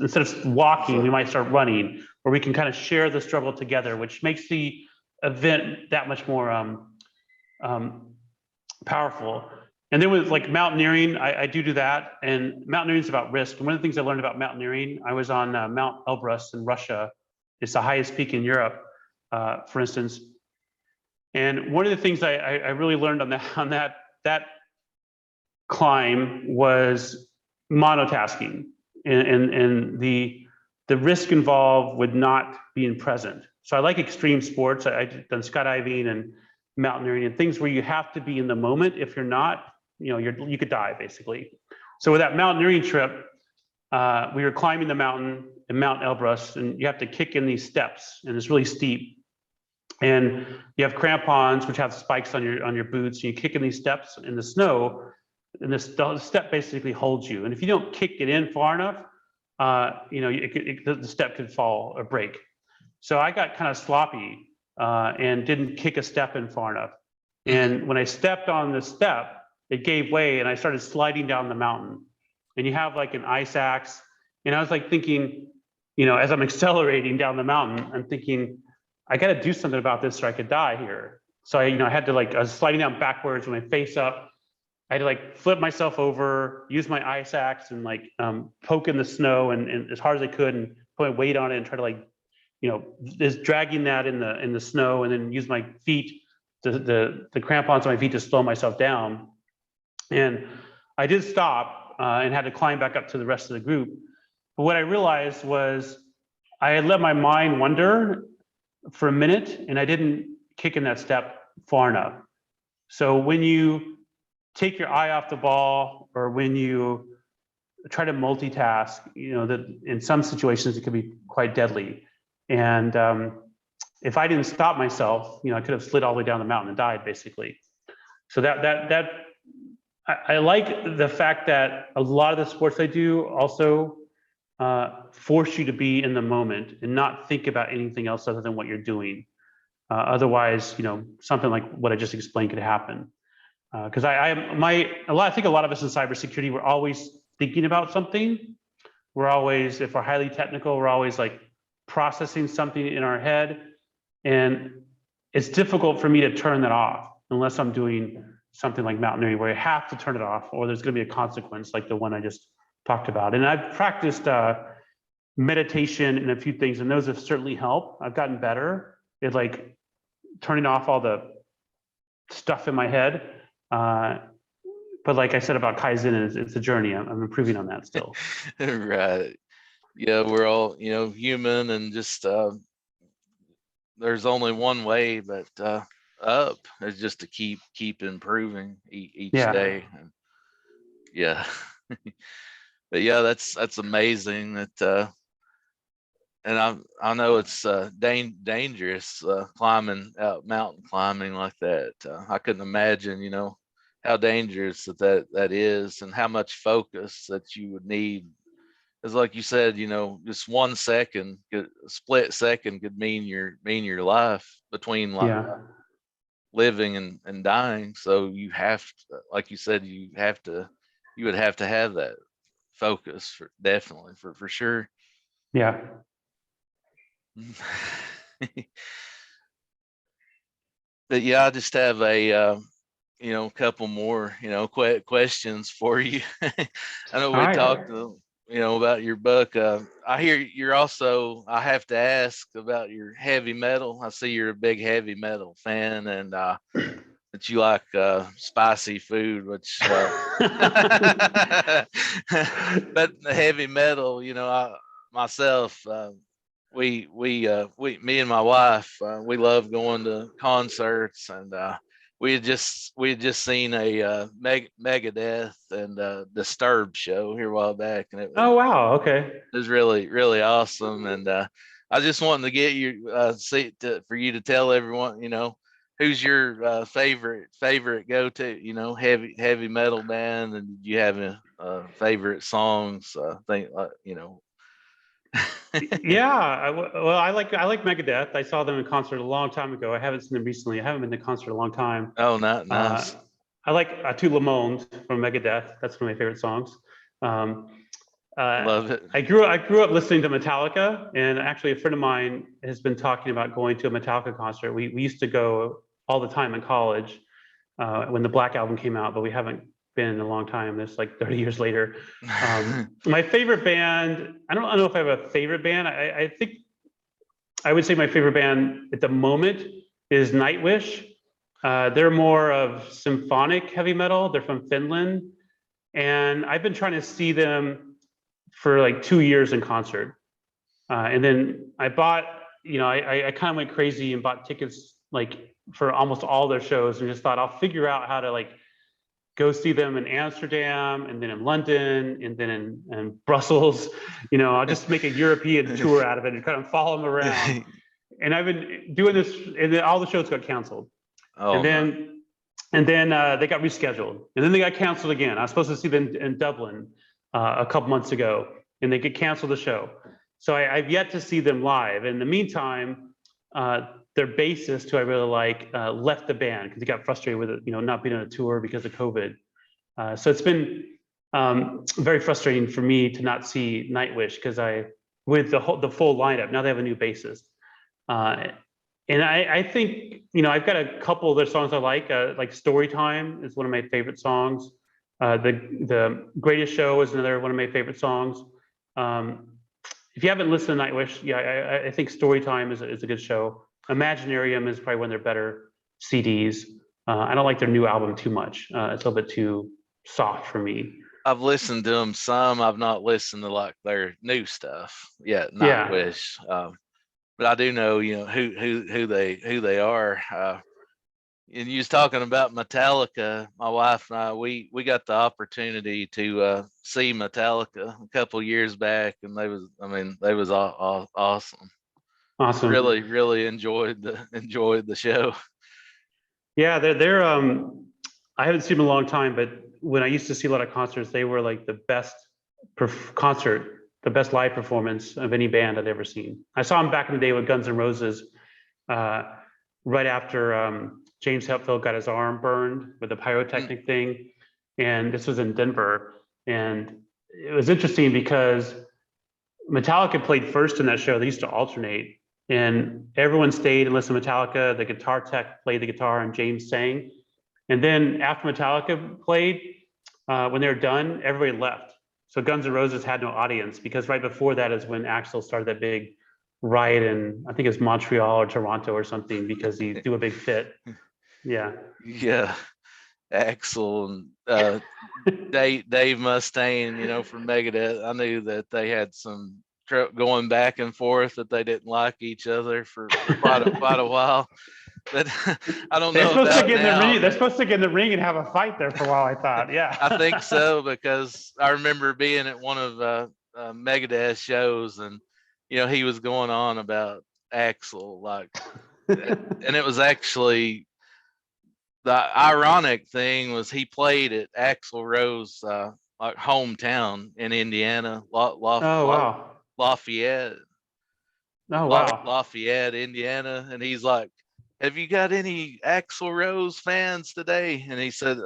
instead of walking, we might start running, or we can kind of share the struggle together, which makes the event that much more powerful. And then with like mountaineering, I do that, and mountaineering is about risk. And one of the things I learned about mountaineering, I was on Mount Elbrus in Russia. It's the highest peak in Europe, for instance. And one of the things I really learned on that climb was monotasking, and the risk involved with not being present. So I like extreme sports. I've done skydiving and mountaineering and things where you have to be in the moment. If you're not, you could die basically. So with that mountaineering trip, we were climbing the mountain in Mount Elbrus, and you have to kick in these steps, and it's really steep. And you have crampons, which have spikes on your boots, and you kick in these steps in the snow, and the step basically holds you. And if you don't kick it in far enough, the step could fall or break. So I got kind of sloppy and didn't kick a step in far enough. And when I stepped on the step, it gave way, and I started sliding down the mountain. And you have like an ice axe, and I was like thinking, as I'm accelerating down the mountain, I'm thinking, I got to do something about this or I could die here. So I had to I was sliding down backwards with my face up. I had to like flip myself over, use my ice axe, and like poke in the snow and as hard as I could, and put my weight on it and try to just dragging that in the snow, and then use my feet, the crampons on my feet to slow myself down. And I did stop and had to climb back up to the rest of the group. But what I realized was I had let my mind wander for a minute, and I didn't kick in that step far enough. So when you take your eye off the ball, or when you try to multitask, that in some situations it could be quite deadly. And if I didn't stop myself, I could have slid all the way down the mountain and died basically. So I like the fact that a lot of the sports I do also force you to be in the moment and not think about anything else other than what you're doing. Otherwise, something like what I just explained could happen. Because I think a lot of us in cybersecurity, we're always thinking about something. We're always, if we're highly technical, we're always like processing something in our head. And it's difficult for me to turn that off unless I'm doing something like mountaineering, where I have to turn it off, or there's going to be a consequence like the one I just talked about. And I've practiced meditation and a few things, and those have certainly helped. I've gotten better at like turning off all the stuff in my head. But like I said about Kaizen, it's a journey. I'm improving on that still. Right. Yeah, we're all, human, and just there's only one way, but up is just to keep improving each day. And yeah. But yeah, that's amazing that and I know it's dangerous climbing out mountain climbing like that. I couldn't imagine, how dangerous that is, and how much focus that you would need. Because like you said, just 1 second, a split second could mean your life between living and dying. So you have to, like you said, you would have to have that focus definitely for sure. Yeah. But yeah, I just have a couple more questions for you. I know we talked about your book. I hear you're also. I have to ask about your heavy metal. I see you're a big heavy metal fan, and that you like spicy food, which but the heavy metal, myself, me and my wife, we love going to concerts, and we had just seen a Megadeth and Disturbed show here a while back, and it was Oh, wow. Okay. it was really really awesome. And I just wanted to get you for you to tell everyone, who's your favorite go to, heavy metal band, and do you have a favorite songs? Think Yeah. Well, I like Megadeth. I saw them in concert a long time ago. I haven't seen them recently. I haven't been to concert a long time. Oh, not Uh, nice. I like "Tu Le Monde" from Megadeth. That's one of my favorite songs. Um, Love it. I grew up listening to Metallica, and actually a friend of mine has been talking about going to a Metallica concert. We used to go all the time in college when the Black Album came out, but we haven't been in a long time. It's like 30 years later. My favorite band, I don't know if I have a favorite band. I think I would say my favorite band at the moment is Nightwish. They're more of symphonic heavy metal. They're from Finland. And I've been trying to see them for like 2 years in concert. And then I bought, I kind of went crazy and bought tickets like for almost all their shows, and just thought I'll figure out how to like go see them in Amsterdam, and then in London, and then in Brussels. I'll just make a European tour out of it and kind of follow them around. And I've been doing this, and then all the shows got canceled. Oh, and then they got rescheduled, and then they got canceled again. I was supposed to see them in Dublin a couple months ago, and they could cancel the show. So I've yet to see them live. In the meantime, their bassist, who I really like, left the band because he got frustrated with it, not being on a tour because of COVID. So it's been very frustrating for me to not see Nightwish, because with the full lineup, now they have a new bassist. And I think, I've got a couple of their songs I like Storytime is one of my favorite songs. The Greatest Show is another one of my favorite songs. If you haven't listened to Nightwish, yeah, I think Storytime is a good show. Imaginarium is probably one of their better CDs. I don't like their new album too much. It's a little bit too soft for me. I've listened to them some. I've not listened to like their new stuff yet. Yeah. Nightwish. But I do know, who they are. And you was talking about Metallica. My wife and I, we got the opportunity to see Metallica a couple years back, and they was awesome. Awesome. Really, really enjoyed the show. Yeah, they're I haven't seen them in a long time, but when I used to see a lot of concerts, they were like the best the best live performance of any band I'd ever seen. I saw them back in the day with Guns N' Roses, right after James Hetfield got his arm burned with the pyrotechnic thing. And this was in Denver. And it was interesting because Metallica played first in that show. They used to alternate, and everyone stayed and listened to Metallica. The guitar tech played the guitar and James sang. And then after Metallica played, when they were done, everybody left. So Guns N' Roses had no audience, because right before that is when Axl started that big riot in, I think it's Montreal or Toronto or something, because he threw a big fit. Yeah. Yeah. Axl and Dave Mustaine, from Megadeth. I knew that they had some going back and forth, that they didn't like each other for quite a while. But I don't know about now. They're supposed to get in the ring and have a fight there for a while, I thought. Yeah. I think so, because I remember being at one of Megadeth shows, and he was going on about Axl, like, and it was actually, the ironic thing was, he played at Axl Rose like hometown in Indiana, Oh, wow. Lafayette. Oh, wow. Lafayette, Indiana, and he's like, "Have you got any Axl Rose fans today?" And he said,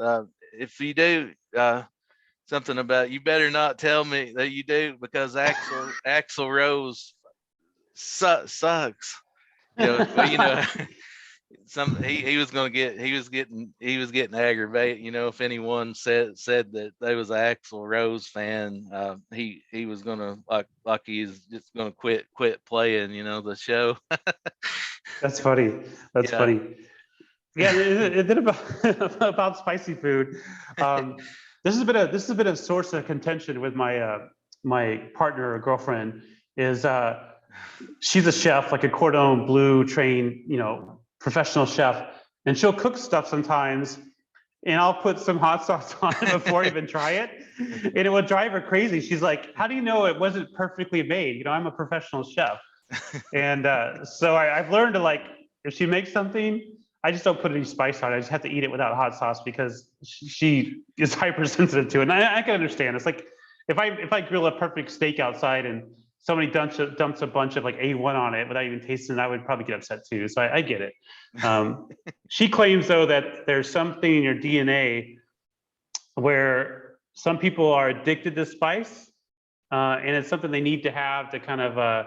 "If you do, something about, you better not tell me that you do, because Axl Rose sucks." But he was gonna get he was getting aggravated. You know, if anyone said that they was an Axl Rose fan, he was gonna like he's just gonna quit playing. You know, the show. That's funny. That's Yeah. funny. Yeah, and then about about spicy food. This has been a source of contention with my partner or girlfriend. Is she's a chef, like a cordon bleu trained, professional chef, and she'll cook stuff sometimes, and I'll put some hot sauce on it before I even try it, and it will drive her crazy. She's like, "How do you know it wasn't perfectly made? I'm a professional chef." And so I've learned to, like, if she makes something, I just don't put any spice on it. I just have to eat it without hot sauce because she is hypersensitive to it. And I can understand. It's like if I grill a perfect steak outside and somebody dumps a bunch of like A1 on it without even tasting it, I would probably get upset too. So I get it. She claims though that there's something in your DNA where some people are addicted to spice, and it's something they need to have to kind of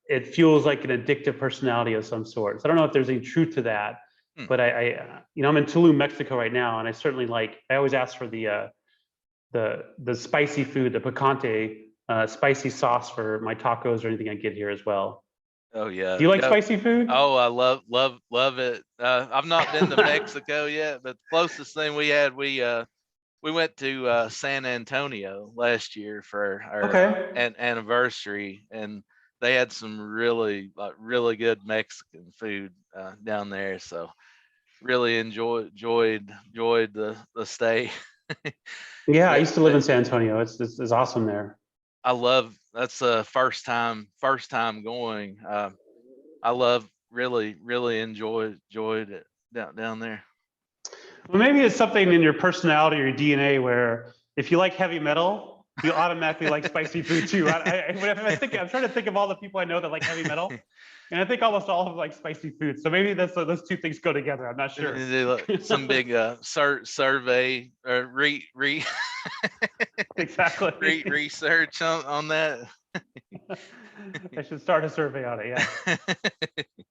it fuels like an addictive personality of some sort. So I don't know if there's any truth to that, but I'm in Tulum, Mexico right now, and I always ask for the spicy food, the picante, spicy sauce for my tacos or anything I get here as well. Oh yeah. Do you like Yep. spicy food? Oh, I love it. I've not been to Mexico yet, but the closest thing we had, we went to San Antonio last year for our Okay. anniversary, and they had some really good Mexican food down there. So really enjoyed the stay. Yeah, I but used to live in San Antonio. It's awesome there. I love that's the first time going. I love really enjoyed it down there. Well, maybe it's something in your personality or your DNA where if you like heavy metal, you automatically like spicy food too. I'm trying to think of all the people I know that like heavy metal, and I think almost all of them like spicy food. So maybe those two things go together. I'm not sure. Some big survey or Exactly. research on that. I should start a survey on it. Yeah,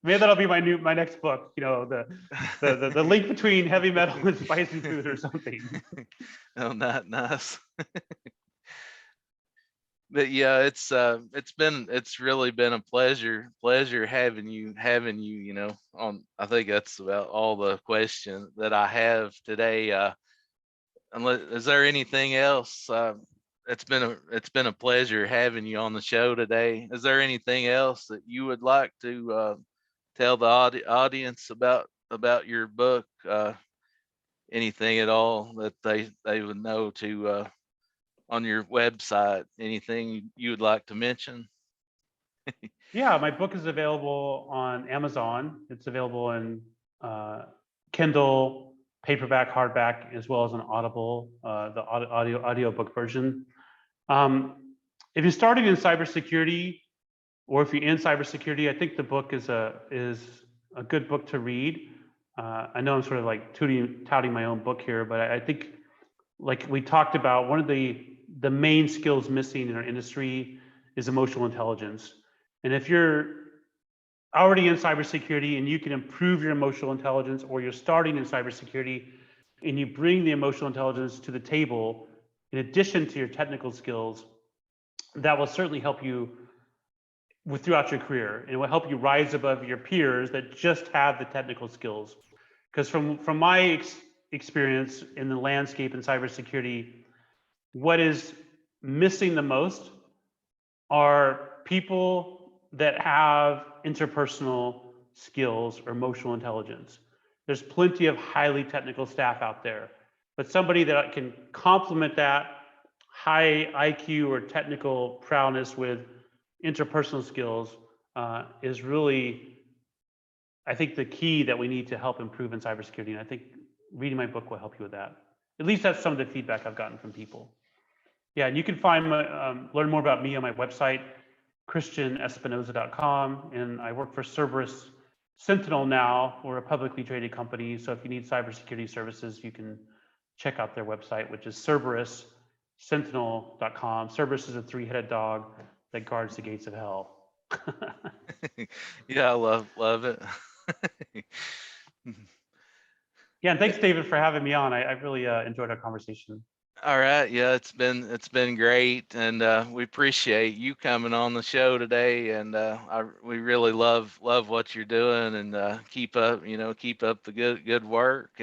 maybe that'll be my next book. The link between heavy metal and spicy food or something. Oh, not nice. But yeah, it's really been a pleasure having you, on. I think that's about all the questions that I have today. Unless, is there anything else? It's been a pleasure having you on the show today. Is there anything else that you would like to tell the audience about your book? Anything at all that they would know to on your website? Anything you would like to mention? Yeah, my book is available on Amazon. It's available in Kindle, paperback, hardback, as well as an Audible, the audiobook version. If you're starting in cybersecurity, or if you're in cybersecurity, I think the book is a good book to read. I know I'm sort of like touting my own book here, but I think, like we talked about, one of the main skills missing in our industry is emotional intelligence. And if you're already in cybersecurity and you can improve your emotional intelligence, or you're starting in cybersecurity and you bring the emotional intelligence to the table in addition to your technical skills, that will certainly help you throughout your career, and it will help you rise above your peers that just have the technical skills. Because from my experience in the landscape in cybersecurity, what is missing the most are people that have interpersonal skills or emotional intelligence. There's plenty of highly technical staff out there, but somebody that can complement that high IQ or technical prowess with interpersonal skills is really, I think, the key that we need to help improve in cybersecurity. And I think reading my book will help you with that. At least that's some of the feedback I've gotten from people. Yeah, and you can learn more about me on my website, christianespinosa.com, and I work for Cerberus Sentinel now. We're a publicly traded company, so if you need cybersecurity services, you can check out their website, which is cerberussentinel.com. Cerberus is a three-headed dog that guards the gates of hell. Yeah, I love it. Yeah, and thanks, David, for having me on. I really enjoyed our conversation. All right. Yeah, it's been great, and we appreciate you coming on the show today. And we really love what you're doing, and keep up the good work.